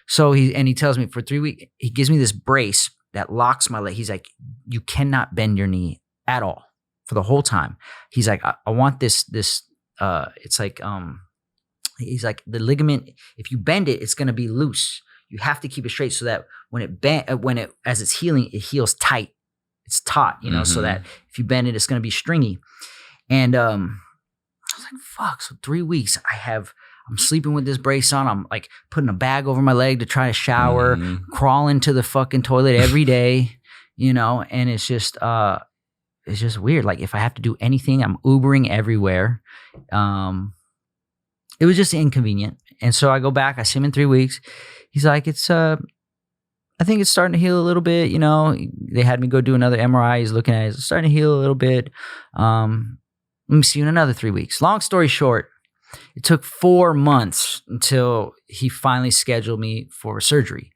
So he tells me for 3 weeks, he gives me this brace that locks my leg. He's like, you cannot bend your knee at all for the whole time. He's like, I want this, it's like, he's like, the ligament, if you bend it, it's going to be loose. You have to keep it straight so that as it's healing, it heals tight. It's taut, so that if you bend it, it's going to be stringy. And I was like, fuck. So 3 weeks, I'm sleeping with this brace on. I'm like putting a bag over my leg to try to shower, crawling to the fucking toilet every day, and it's just weird. Like if I have to do anything, I'm Ubering everywhere. It was just inconvenient. And so I go back, I see him in 3 weeks. He's like, I think it's starting to heal a little bit. They had me go do another MRI. He's looking at it. It's starting to heal a little bit. Let me see you in another 3 weeks. Long story short, it took 4 months until he finally scheduled me for surgery.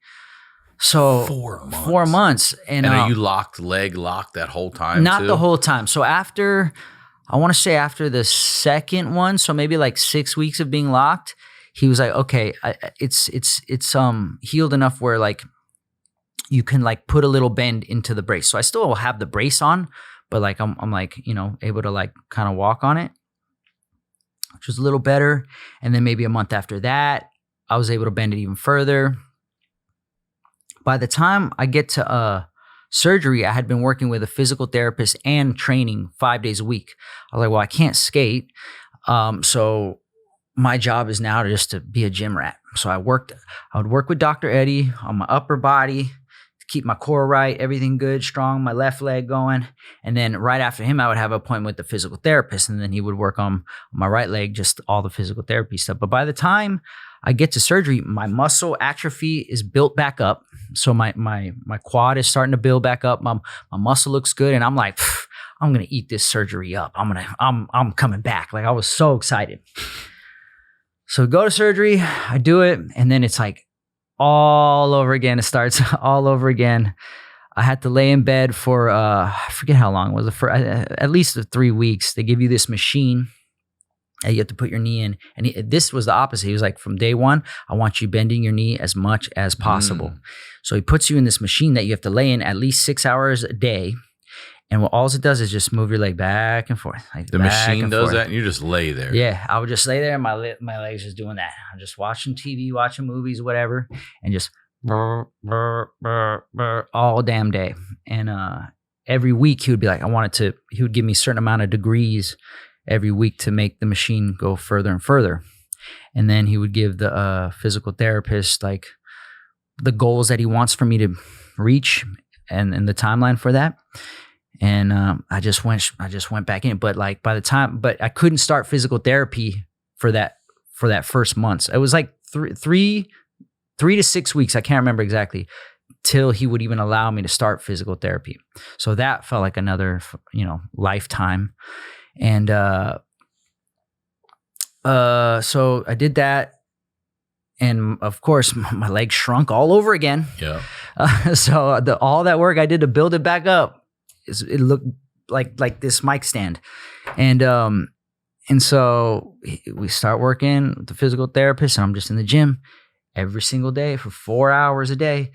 So 4 months. 4 months. And are you locked that whole time? Not too? the whole time. So after the second one, so maybe like 6 weeks of being locked, he was like, okay, it's healed enough where like you can like put a little bend into the brace. So I still have the brace on, but like I'm like, able to like kind of walk on it, which was a little better. And then maybe a month after that, I was able to bend it even further. By the time I get to surgery, I had been working with a physical therapist and training 5 days a week. I was like, well, I can't skate. So my job is now to be a gym rat. So I would work with Dr. Eddie on my upper body to keep my core right, everything good, strong, my left leg going. And then right after him, I would have an appointment with the physical therapist. And then he would work on my right leg, just all the physical therapy stuff. But by the time I get to surgery, my muscle atrophy is built back up. So my quad is starting to build back up. My muscle looks good. And I'm like, I'm going to eat this surgery up. I'm coming back. Like I was so excited. So go to surgery, I do it, and then it's like all over again. It starts all over again. I had to lay in bed for, I forget how long it was, for at least 3 weeks. They give you this machine that you have to put your knee in. And this was the opposite. He was like, from day one, I want you bending your knee as much as possible. So he puts you in this machine that you have to lay in at least 6 hours a day. And all it does is just move your leg back and forth. Like the machine does that, and you just lay there. Yeah, I would just lay there, and my legs just doing that. I'm just watching TV, watching movies, whatever, and just all damn day. And every week he would be like, he would give me a certain amount of degrees every week to make the machine go further and further. And then he would give the physical therapist like the goals that he wants for me to reach and the timeline for that. And I just went back in. But like but I couldn't start physical therapy for that first month. It was like three to 6 weeks. I can't remember exactly till he would even allow me to start physical therapy. So that felt like another, lifetime. And so I did that. And of course, my leg shrunk all over again. Yeah. So all that work I did to build it back up, it looked like this mic stand. And so we start working with the physical therapist, and I'm just in the gym every single day for 4 hours a day,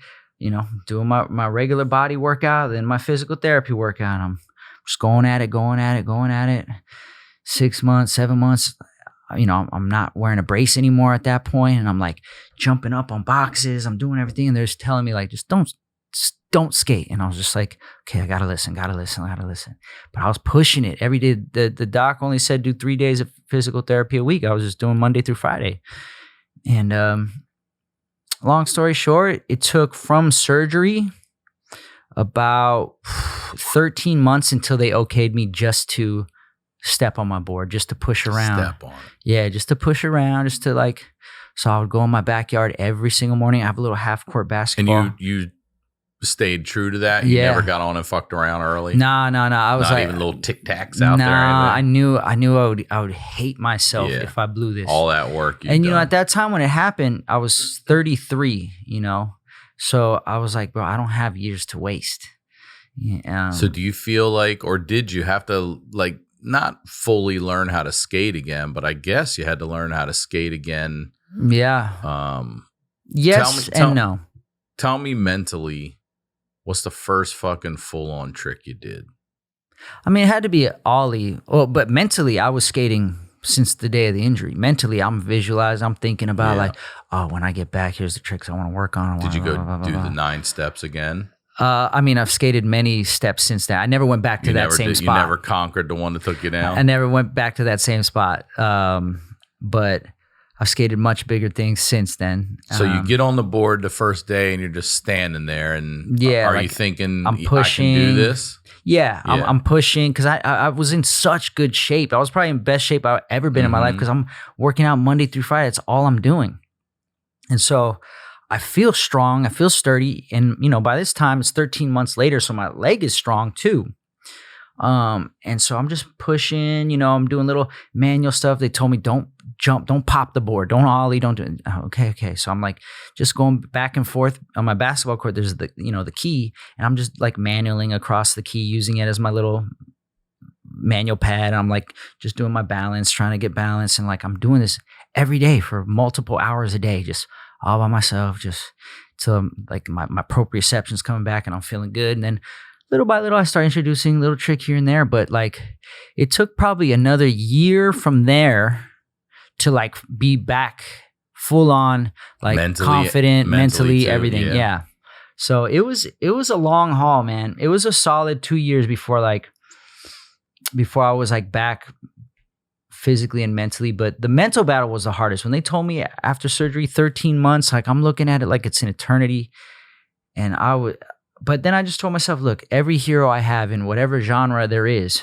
doing my regular body workout, then my physical therapy workout. I'm just going at it. 6 months, 7 months, I'm not wearing a brace anymore at that point, and I'm like jumping up on boxes. I'm doing everything, and they're just telling me like, just don't skate. And I was just like, okay, I gotta listen. But I was pushing it every day. The doc only said do 3 days of physical therapy a week. I was just doing Monday through Friday. And long story short, it took from surgery about 13 months until they okayed me just to step on my board, just to push around. Step on it. Yeah, just to push around, just to like, so I would go in my backyard every single morning. I have a little half-court basketball. And you stayed true to that? You never got on and fucked around early? No. I was not like, even little tic-tacs out there? I knew I would hate myself if I blew this. All that work. And at that time when it happened, I was 33, So I was like, bro, I don't have years to waste. So do you feel like, or did you have to like not fully learn how to skate again, but I guess you had to learn how to skate again? Yeah. Yes and no. Tell me mentally, what's the first fucking full-on trick you did? I mean, it had to be an ollie. Well, but mentally, I was skating since the day of the injury. Mentally, I'm visualizing. I'm thinking about like, oh, when I get back, here's the tricks I want to work on. Did you go do the 9 steps again? I mean, I've skated many steps since then. I never went back to that same spot. You never conquered the one that took you down? I never went back to that same spot. But I've skated much bigger things since then. So you get on the board the first day and you're just standing there, and are you thinking, I'm pushing, I can do this? Yeah. I'm pushing because I was in such good shape. I was probably in best shape I've ever been in my life because I'm working out Monday through Friday. That's all I'm doing. And so I feel strong. I feel sturdy. And, by this time it's 13 months later, so my leg is strong too. And so I'm just pushing, I'm doing little manual stuff. They told me, don't jump, don't pop the board, don't ollie, don't do it. Oh, okay. So I'm like just going back and forth on my basketball court. There's the key, and I'm just like manualing across the key, using it as my little manual pad. And I'm like just doing my balance, trying to get balance. And like, I'm doing this every day for multiple hours a day, just all by myself, just till like my proprioception's coming back and I'm feeling good. And then little by little, I started introducing a little trick here and there, but like it took probably another year from there to like be back full on, like confident, mentally everything. Yeah. So it was a long haul, man. It was a solid 2 years before I was like back physically and mentally, but the mental battle was the hardest. When they told me after surgery, 13 months, like I'm looking at it like it's an eternity. And but then I just told myself, look, every hero I have in whatever genre there is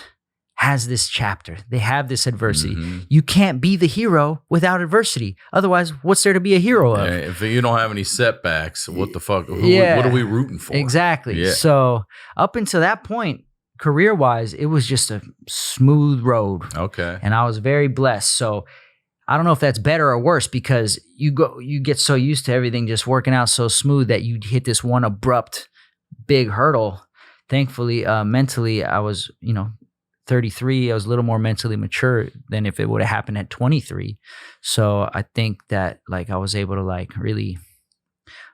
has this chapter. They have this adversity. Mm-hmm. You can't be the hero without adversity. Otherwise, what's there to be a hero of? If you don't have any setbacks, what the fuck? What are we rooting for? Exactly. Yeah. So up until that point, career-wise, it was just a smooth road. Okay. And I was very blessed. So I don't know if that's better or worse, because you get so used to everything just working out so smooth that you hit this one abrupt big hurdle. Thankfully, mentally, I was, 33. I was a little more mentally mature than if it would have happened at 23. So I think that like I was able to like really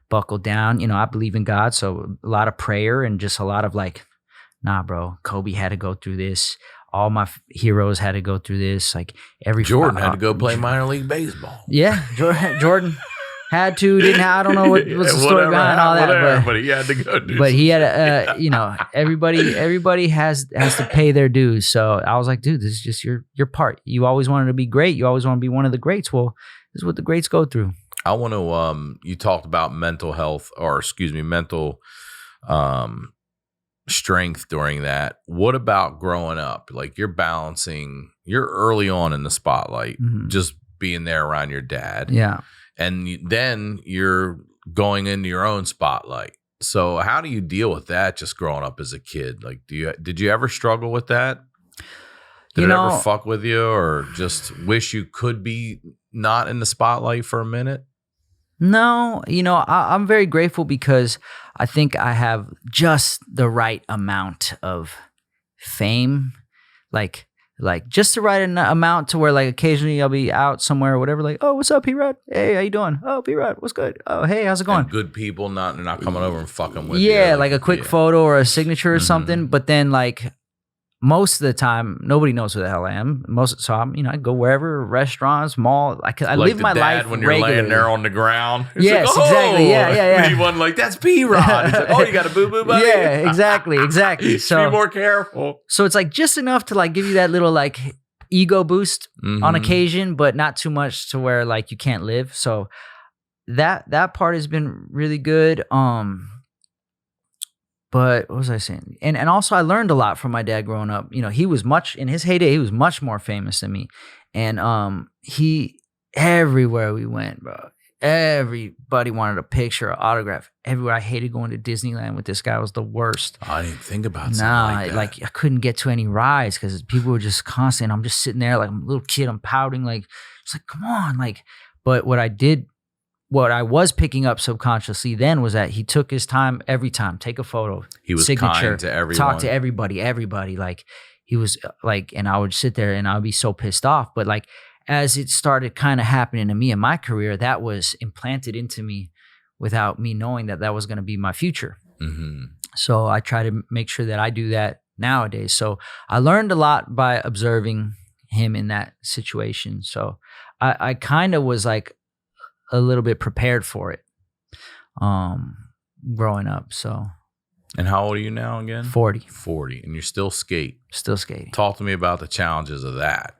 buckle down. I believe in God, so a lot of prayer and just a lot of like, nah, bro, Kobe had to go through this. All my heroes had to go through this. Like Jordan had to go play minor league baseball. Yeah, Jordan had to, didn't have, I don't know what's the story behind all that. But he had to go do But he had, everybody has to pay their dues. So I was like, dude, this is just your part. You always wanted to be great. You always want to be one of the greats. Well, this is what the greats go through. I want to, you talked about mental strength during that. What about growing up? Like you're early on in the spotlight, just being there around your dad. Yeah. And then you're going into your own spotlight. So how do you deal with that just growing up as a kid? Like, did you ever struggle with that? Did it ever fuck with you, or just wish you could be not in the spotlight for a minute? No, I'm very grateful because I think I have just the right amount of fame, like just the right amount to where like occasionally I'll be out somewhere or whatever, like, oh, what's up, P-Rod? Hey, how you doing? Oh, P-Rod, what's good? Oh, hey, how's it going? And good people not coming over and fucking with Yeah, you. like a quick photo or a signature or something. But then like most of the time, nobody knows who the hell I am. So I go wherever, restaurants, mall. I like live my life when you're regularly. laying there on the ground. It's Yes, like, oh! exactly. Yeah. And he wasn't like, that's P-Rod. He's like, oh, you got a boo-boo buddy? Yeah, exactly. So be more careful. So it's like just enough to like give you that little like ego boost on occasion, but not too much to where like you can't live. So that part has been really good. But what was I saying? And also I learned a lot from my dad growing up. He was in his heyday, he was much more famous than me. And he everywhere we went, bro, everybody wanted a picture, an autograph. Everywhere. I hated going to Disneyland with this guy. It was the worst. I didn't think about something like that. I couldn't get to any rides because people were just constant. I'm just sitting there like I'm a little kid. I'm pouting like, it's like, come on. Like, but what I was picking up subconsciously then was that he took his time every time, take a photo, he was signature, kind to everyone. talk to everybody. Like he was like, and I would sit there and I would be so pissed off. But like, as it started kind of happening to me in my career, that was implanted into me without me knowing that was going to be my future. Mm-hmm. So I try to make sure that I do that nowadays. So I learned a lot by observing him in that situation. So I kind of was like a little bit prepared for it growing up. So. And how old are you now again? 40. 40. And you're still skating. Still skating. Talk to me about the challenges of that.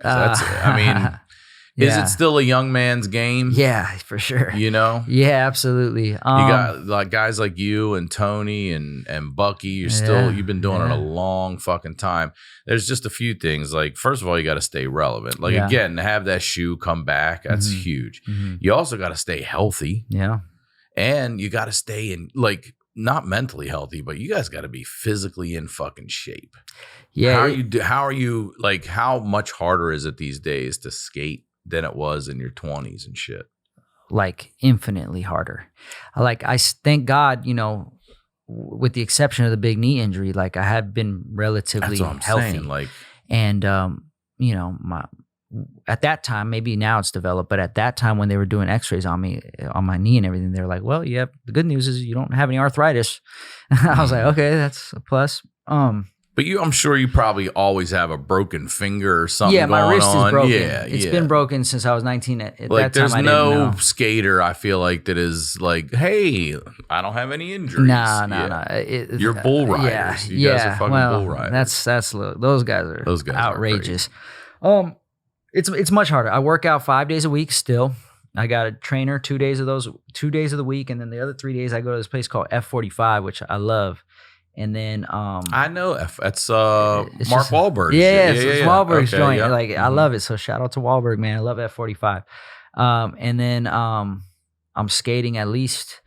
Is it still a young man's game? Yeah, for sure. Yeah, absolutely. You got like guys like you and Tony and Bucky. You've been doing it a long fucking time. There's just a few things. Like, first of all, you got to stay relevant. Like, again, to have that shoe come back, that's huge. Mm-hmm. You also got to stay healthy. Yeah. And you got to stay in, like, not mentally healthy, but you guys got to be physically in fucking shape. Yeah. How are you, like, how much harder is it these days to skate than it was in your 20s and shit? Like infinitely harder. Like I thank God, with the exception of the big knee injury, like I have been relatively healthy. Saying, like, and at that time, maybe now it's developed, but at that time when they were doing x-rays on me, on my knee and everything, they were like, well, the good news is you don't have any arthritis. I was like, okay, that's a plus. But I'm sure you probably always have a broken finger or something. Yeah, my wrist is broken. Yeah, it's been broken since I was 19. At that time, there's no skater I feel like that is like, hey, I don't have any injuries. Nah. You're bull riders. You guys are fucking bull riders. That's those guys are outrageous. It's much harder. I work out 5 days a week still. I got a trainer 2 days of the week, and then the other 3 days I go to this place called F45, which I love. And then I know that's Mark Wahlberg. Yeah, it's Wahlberg's joint. Yeah. Like I love it. So shout out to Wahlberg, man. I love F45. And then I'm skating at least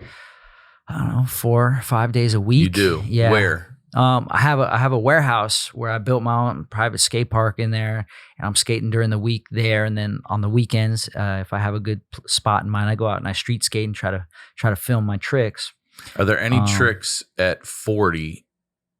4 or 5 days a week. You do? Yeah. Where? I have a warehouse where I built my own private skate park in there, and I'm skating during the week there. And then on the weekends, if I have a good spot in mind, I go out and I street skate and try to film my tricks. Are there any tricks at 40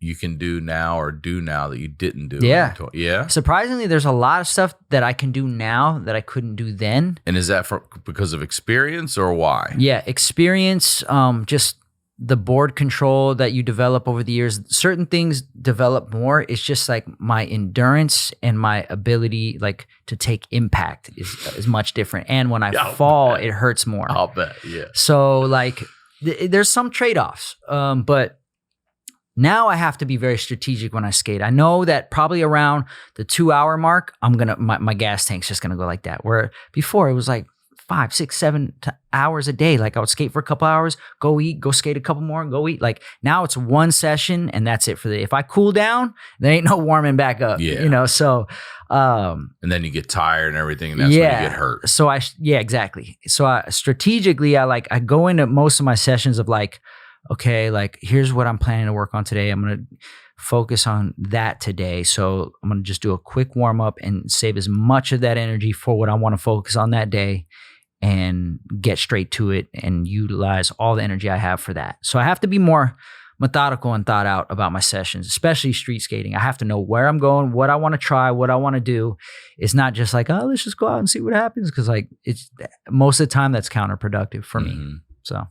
you can do now that you didn't do? Yeah. Surprisingly, there's a lot of stuff that I can do now that I couldn't do then. And is that because of experience or why? Yeah, experience, just the board control that you develop over the years. Certain things develop more. It's just like my endurance and my ability like to take impact is much different. And when I fall, it hurts more. I'll bet, yeah. So like there's some trade-offs, but now I have to be very strategic when I skate. I know that probably around the 2 hour mark, my gas tank's just gonna go like that. Where before it was like 5, 6, 7 hours a day. Like I would skate for a couple hours, go eat, go skate a couple more, and go eat. Like now it's one session and that's it for if I cool down, there ain't no warming back up. Yeah. So and then you get tired and everything, and that's when you get hurt. So exactly. So I strategically I go into most of my sessions of like, okay, like here's what I'm planning to work on today. I'm gonna focus on that today. So I'm gonna just do a quick warm up and save as much of that energy for what I want to focus on that day. and get straight to it and utilize all the energy I have for that. So I have to be more methodical and thought out about my sessions, especially street skating. I have to know where I'm going, what I want to try, what I want to do. It's not just like, oh, let's just go out and see what happens. Cause like it's most of the time that's counterproductive for me. So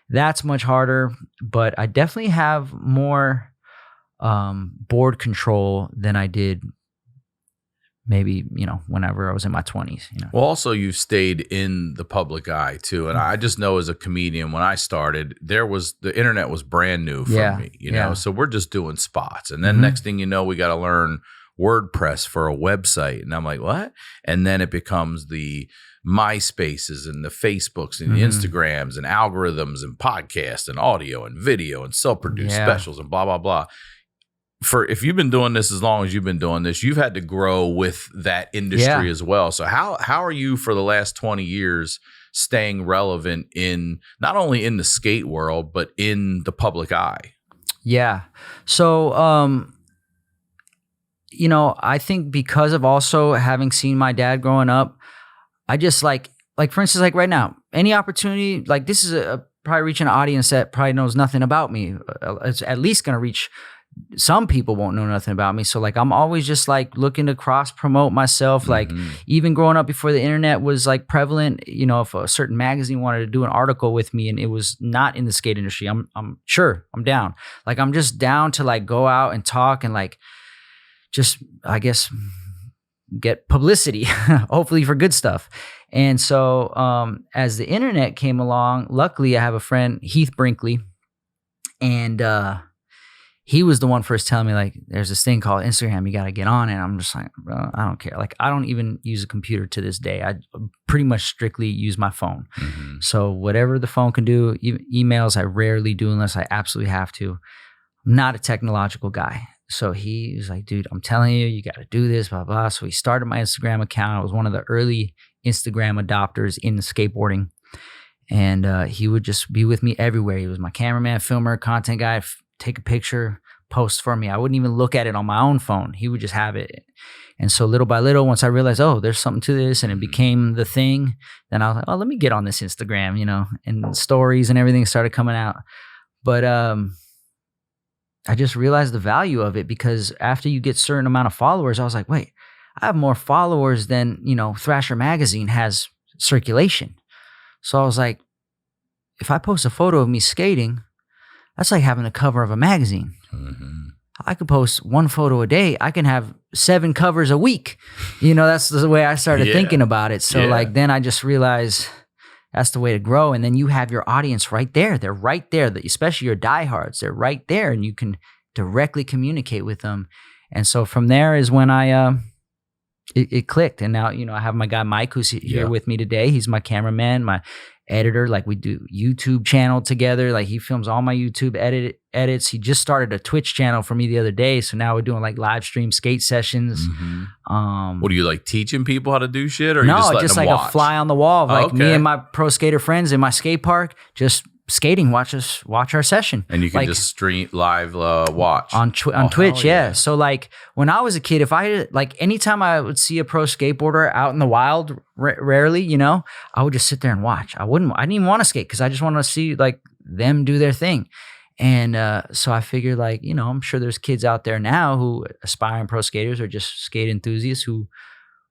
that's much harder, but I definitely have more board control than I did maybe, whenever I was in my 20s. Well, also you've stayed in the public eye too. And I just know as a comedian, when I started, the internet was brand new for me, you know? So we're just doing spots. And then next thing you know, we got to learn WordPress for a website. And I'm like, what? And then it becomes the MySpaces and the Facebooks and the Instagrams and algorithms and podcasts and audio and video and self-produced specials and blah, blah, blah. If you've been doing this as long as you've been doing this, you've had to grow with that industry as well. So how are you for the last 20 years staying relevant in not only in the skate world, but in the public eye? Yeah. So, I think because of also having seen my dad growing up, I just like for instance, like right now, any opportunity, like this is probably reaching an audience that probably knows nothing about me. It's at least going to reach. Some people won't know nothing about me. So like, I'm always just like looking to cross promote myself. Like even growing up before the internet was like prevalent, if a certain magazine wanted to do an article with me and it was not in the skate industry, I'm sure I'm down. Like, I'm just down to like go out and talk and like, just, I guess, get publicity, hopefully for good stuff. And so as the internet came along, luckily I have a friend, Heath Brinkley, and he was the one first telling me like, there's this thing called Instagram, you got to get on it. I'm just like, I don't care. Like, I don't even use a computer to this day. I pretty much strictly use my phone. So whatever the phone can do, emails, I rarely do unless I absolutely have to. I'm not a technological guy. So he was like, dude, I'm telling you, you got to do this, blah, blah. So he started my Instagram account. I was one of the early Instagram adopters in skateboarding. And he would just be with me everywhere. He was my cameraman, filmer, content guy, take a picture, post for me. I wouldn't even look at it on my own phone. He would just have it. And so little by little, once I realized, oh, there's something to this, and it became the thing, then I was like, oh, let me get on this Instagram, and stories and everything started coming out. But I just realized the value of it, because after you get a certain amount of followers, I was like, wait, I have more followers than, Thrasher Magazine has circulation. So I was like, if I post a photo of me skating, that's like having the cover of a magazine. I could post one photo a day. I can have 7 covers a week. That's the way I started thinking about it. So like, then I just realized that's the way to grow. And then you have your audience right there. They're right there, especially your diehards. They're right there, and you can directly communicate with them. And so from there is when it clicked. And now, I have my guy Mike, who's here with me today. He's my cameraman, my editor. Like, we do YouTube channel together. Like, he films all my YouTube edits. He just started a Twitch channel for me the other day. So now we're doing like live stream skate sessions. What are you like, teaching people how to do shit, or no, you just like watch? A fly on the wall. Like me and my pro skater friends in my skate park, just skating, watch our session. And you can just stream live watch on Twitch. Yeah. So like when I was a kid, if I like anytime I would see a pro skateboarder out in the wild, rarely, I would just sit there and watch. I didn't even want to skate because I just wanted to see like them do their thing. And so I figured like, I'm sure there's kids out there now who aspiring pro skaters or just skate enthusiasts who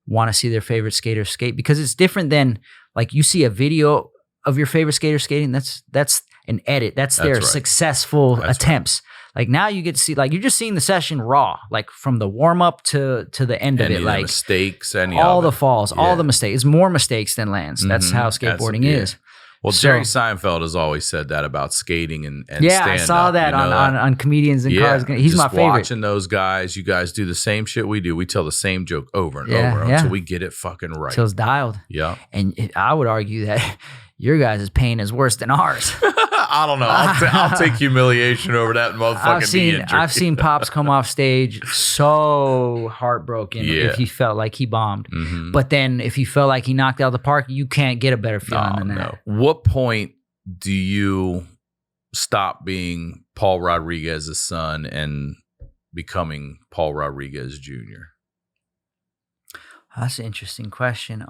want to see their favorite skater skate, because it's different than like you see a video of your favorite skater skating. That's an edit. That's their successful attempts. Right. Like now you get to see, like you're just seeing the session raw, like from the warm up to the end of it. Like mistakes, all the falls, all the mistakes. It's more mistakes than lands. That's how skateboarding is. Well, Jerry Seinfeld has always said that about skating and stand-up. I saw that on Comedians in Cars. He's my favorite. Watching those guys, you guys do the same shit we do. We tell the same joke over and over until we get it fucking right. Until it's dialed. Yeah. And I would argue that your guys' pain is worse than ours. I don't know. I'll take humiliation over that motherfucking knee injury. I've seen Pops come off stage so heartbroken if he felt like he bombed. But then if he felt like he knocked out of the park, you can't get a better feeling than that. What point do you stop being Paul Rodriguez's son and becoming Paul Rodriguez Jr.? That's an interesting question.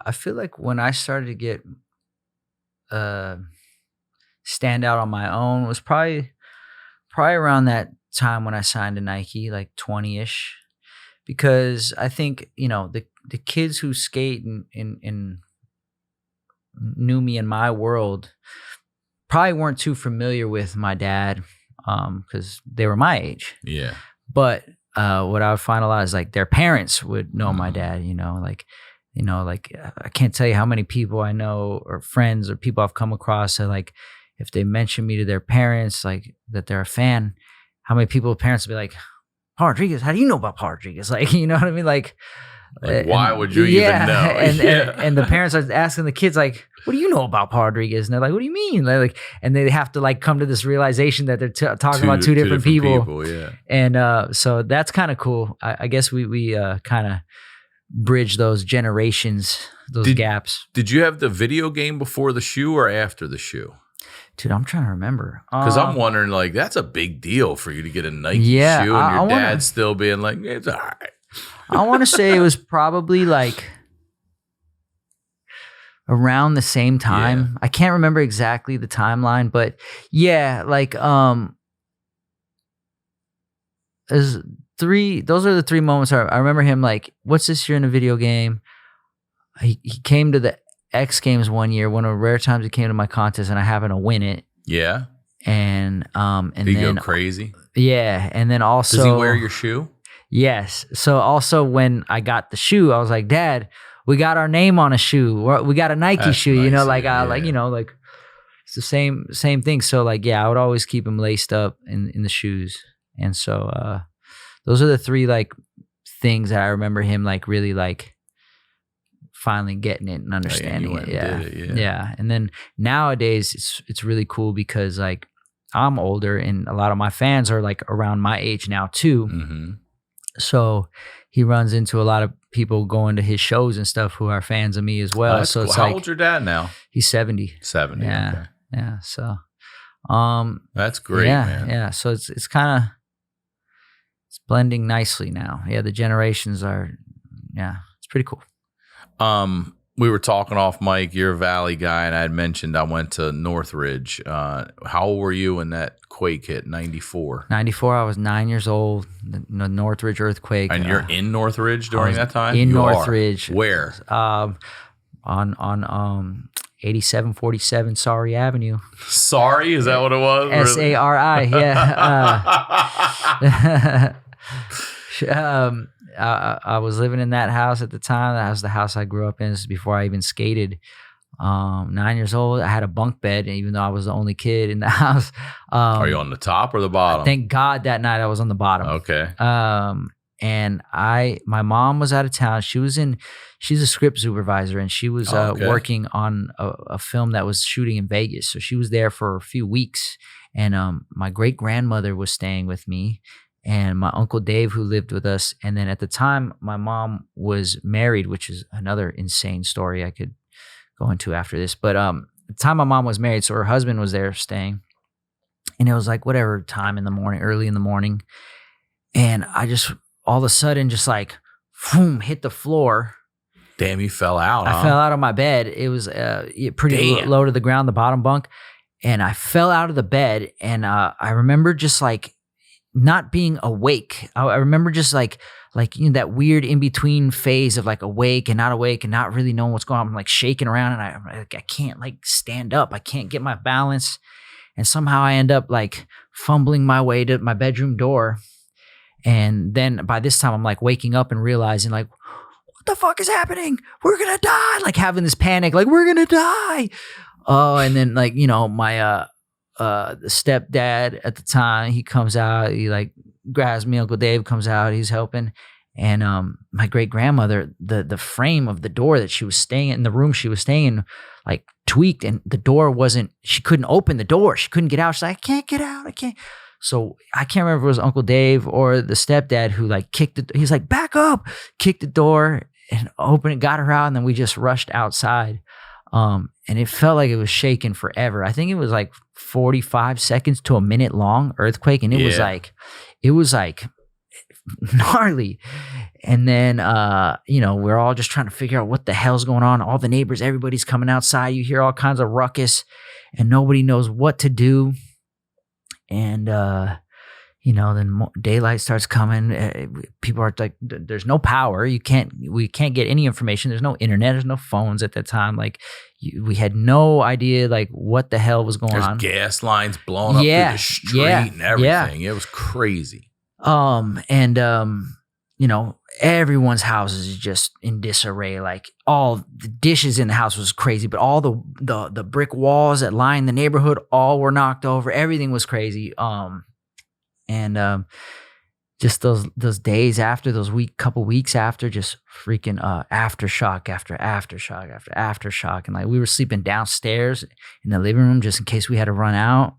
I feel like when I started to get stand out on my own was probably around that time when I signed to Nike, like 20-ish, because I think, the kids who skate and knew me in my world probably weren't too familiar with my dad, because they were my age. Yeah. But what I would find a lot is like their parents would know my dad, I can't tell you how many people I know or friends or people I've come across that, like, if they mention me to their parents, like that they're a fan, how many people parents will be like, Paul Rodriguez, how do you know about Paul Rodriguez? Like, you know what I mean? Like why would you even know? And the parents are asking the kids, like, what do you know about Paul Rodriguez? And they're like, what do you mean? And they have to like come to this realization that they're talking about two different people. Yeah. And so that's kind of cool. I guess we kind of bridge those generations, those gaps. Did you have the video game before the shoe or after the shoe? Dude, I'm trying to remember. Because I'm wondering, like, that's a big deal for you to get a Nike shoe and your dad still being like, it's all right. I want to say it was probably like around the same time. Yeah. I can't remember exactly the timeline, but yeah, like those are the three moments I remember him like, what's this year in a video game? He came to the X Games one year, one of the rare times he came to my contest, and I happened to win it. Yeah. And Did he go crazy? Yeah, and then also, does he wear your shoe? Yes. So also when I got the shoe, I was like, Dad, we got our name on a shoe. We got a Nike shoe. Nice, like it's the same thing. So like, yeah, I would always keep them laced up in the shoes. And so those are the three like things that I remember him like really like finally getting it and understanding it. Yeah. And then nowadays it's really cool because like I'm older and a lot of my fans are like around my age now too. Mm-hmm. So he runs into a lot of people going to his shows and stuff who are fans of me as well. So it's how like, old's your dad now? He's 70. 70. Yeah. Okay. Yeah. So that's great, man. Yeah. So it's kind of blending nicely now. Yeah, the generations are it's pretty cool. We were talking off mic. You're a Valley guy, and I had mentioned I went to Northridge. How old were you when that quake hit? 94. 94. I was 9 years old. The Northridge earthquake. And you're in Northridge during that time? In Northridge. Where? On 8747 Sorry Avenue. Sorry, is that what it was? SARI. Yeah. I was living in that house at the time. That was the house I grew up in. This is before I even skated. 9 years old. I had a bunk bed, even though I was the only kid in the house. Are you on the top or the bottom? Thank God that night I was on the bottom. Okay. And my mom was out of town. She's a script supervisor, and she was working on a film that was shooting in Vegas. So she was there for a few weeks. And my great grandmother was staying with me, and my Uncle Dave, who lived with us. And then at the time, my mom was married, which is another insane story I could go into after this. But at the time my mom was married, so her husband was there staying. And it was like whatever time in the morning, early in the morning. And I just all of a sudden just like boom, hit the floor. Damn, you fell out. I fell out of my bed. It was pretty low to the ground, the bottom bunk. And I fell out of the bed, and I remember just like not being awake. I remember just like that weird in between phase of like awake and not really knowing what's going on. I'm like shaking around, and I can't like stand up. I can't get my balance, and somehow I end up like fumbling my way to my bedroom door. And then by this time I'm like waking up and realizing like, what the fuck is happening? We're gonna die! Like having this panic, like we're gonna die. Oh, and then like my the stepdad at the time, he comes out, he like grabs me. Uncle Dave comes out, he's helping. And my great grandmother, the frame of the door that she was staying in, the room she was staying in, like tweaked, and the door she couldn't open the door. She couldn't get out. She's like, I can't get out. I can't. So I can't remember if it was Uncle Dave or the stepdad who like he's like, back up, kicked the door and opened it, got her out. And then we just rushed outside. And it felt like it was shaking forever. I think it was like 45 seconds to a minute long earthquake. And it was like gnarly. And then, we're all just trying to figure out what the hell's going on. All the neighbors, everybody's coming outside. You hear all kinds of ruckus and nobody knows what to do. And, then daylight starts coming. People are like, there's no power. We can't get any information. There's no internet. There's no phones at that time. Like we had no idea like what the hell was going on. There's gas lines blowing up through the street and everything. It was crazy. Everyone's house is just in disarray. Like all the dishes in the house was crazy, but all the brick walls that lined the neighborhood all were knocked over. Everything was crazy. Just those days after, couple weeks after, just freaking aftershock after aftershock after aftershock. And like we were sleeping downstairs in the living room just in case we had to run out.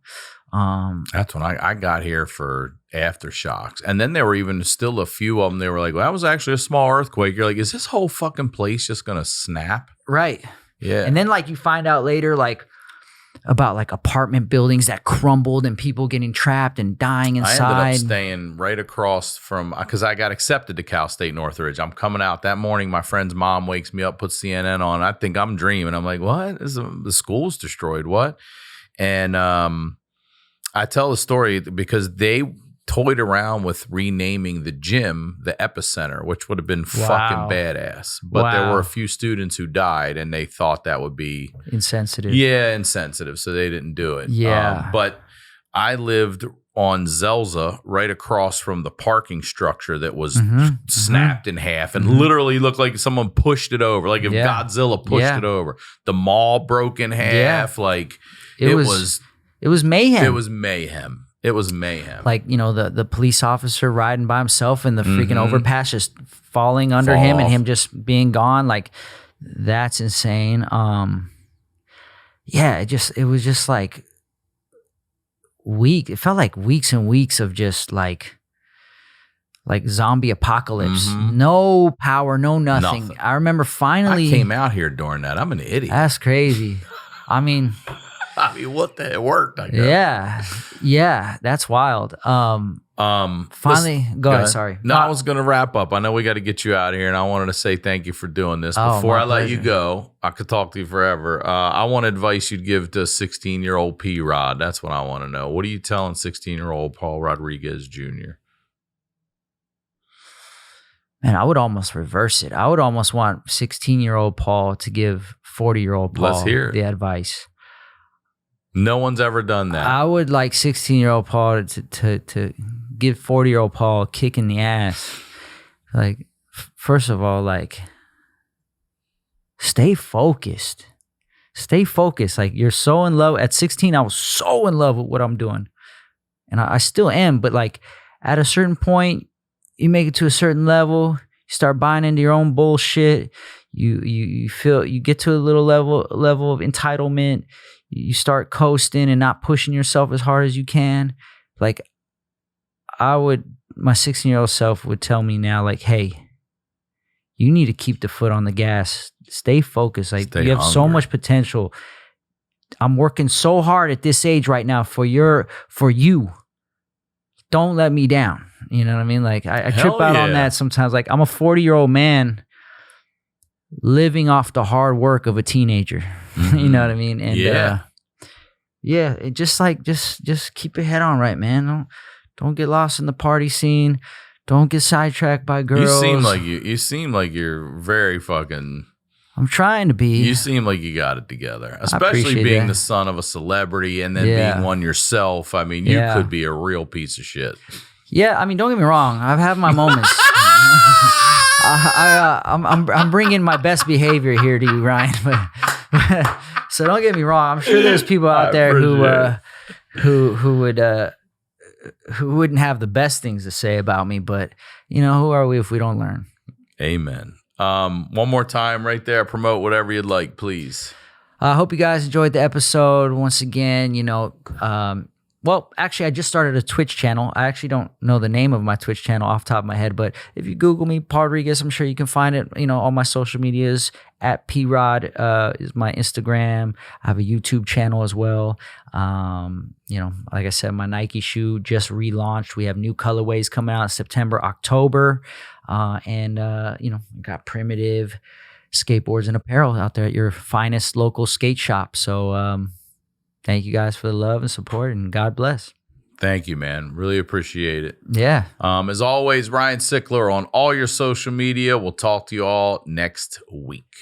That's when I got here for aftershocks. And then there were even still a few of them. They were like, well, that was actually a small earthquake. You're like, is this whole fucking place just going to snap? Right. Yeah. And then like you find out later, like about like apartment buildings that crumbled and people getting trapped and dying inside. I ended up staying right across from, because I got accepted to Cal State Northridge. I'm coming out that morning. My friend's mom wakes me up, puts CNN on. I think I'm dreaming. I'm like, what? The school's destroyed. What? And I tell the story because they toyed around with renaming the gym the Epicenter, which would have been fucking badass. But there were a few students who died and they thought that would be insensitive. Yeah, insensitive. So they didn't do it. Yeah. But I lived on Zelza right across from the parking structure that was snapped in half and literally looked like someone pushed it over. Like if Godzilla pushed it over. The mall broke in half. Like it was mayhem. It was mayhem. It was mayhem. Like, the police officer riding by himself in the freaking overpass, just falling under him and him just being gone. Like, that's insane. It was just like it felt like weeks and weeks of just like zombie apocalypse. No power, no nothing. I remember finally. I came out here during that. I'm an idiot. That's crazy. I mean, what the hell worked? I guess. Yeah, that's wild. Finally, go ahead. Sorry. No, I was going to wrap up. I know we got to get you out of here, and I wanted to say thank you for doing this. Before I let you go, I could talk to you forever. I want advice you'd give to 16-year-old P-Rod. That's what I want to know. What are you telling 16-year-old Paul Rodriguez Jr.? Man, I would almost reverse it. I would almost want 16-year-old Paul to give 40-year-old Paul the advice. No one's ever done that. I would like 16-year-old Paul to give 40-year-old Paul a kick in the ass. Like, first of all, like, stay focused. Stay focused. Like, you're so in love. At 16, I was so in love with what I'm doing. And I still am. But, like, at a certain point, you make it to a certain level. You start buying into your own bullshit. You feel, you get to a little level of entitlement. You start coasting and not pushing yourself as hard as you can. Like, my 16-year-old self would tell me now, like, hey, you need to keep the foot on the gas. Stay focused. Like, you have so much potential. I'm working so hard at this age right now for you. Don't let me down. You know what I mean? Like, I trip out on that sometimes. Like, I'm a 40-year-old man living off the hard work of a teenager. You know what I mean? And it just keep your head on right, man. Don't get lost in the party scene. Don't get sidetracked by girls. You seem like you're very fucking. I'm trying to be. You seem like you got it together, especially being the son of a celebrity and then being one yourself. I mean, you could be a real piece of shit. Yeah, I mean, don't get me wrong. I've had my moments. I'm bringing my best behavior here to you, Ryan. So don't get me wrong. I'm sure there's people out there who wouldn't have the best things to say about me. But who are we if we don't learn? Amen. One more time, right there. Promote whatever you'd like, please. I hope you guys enjoyed the episode. Once again, Well, actually, I just started a Twitch channel. I actually don't know the name of my Twitch channel off the top of my head, but if you Google me, Rodriguez, I'm sure you can find it. All my social medias at PRod is my Instagram. I have a YouTube channel as well. Like I said, my Nike shoe just relaunched. We have new colorways coming out in September, October, got Primitive skateboards and apparel out there at your finest local skate shop. So, thank you guys for the love and support, and God bless. Thank you, man. Really appreciate it. Yeah. As always, Ryan Sickler on all your social media. We'll talk to you all next week.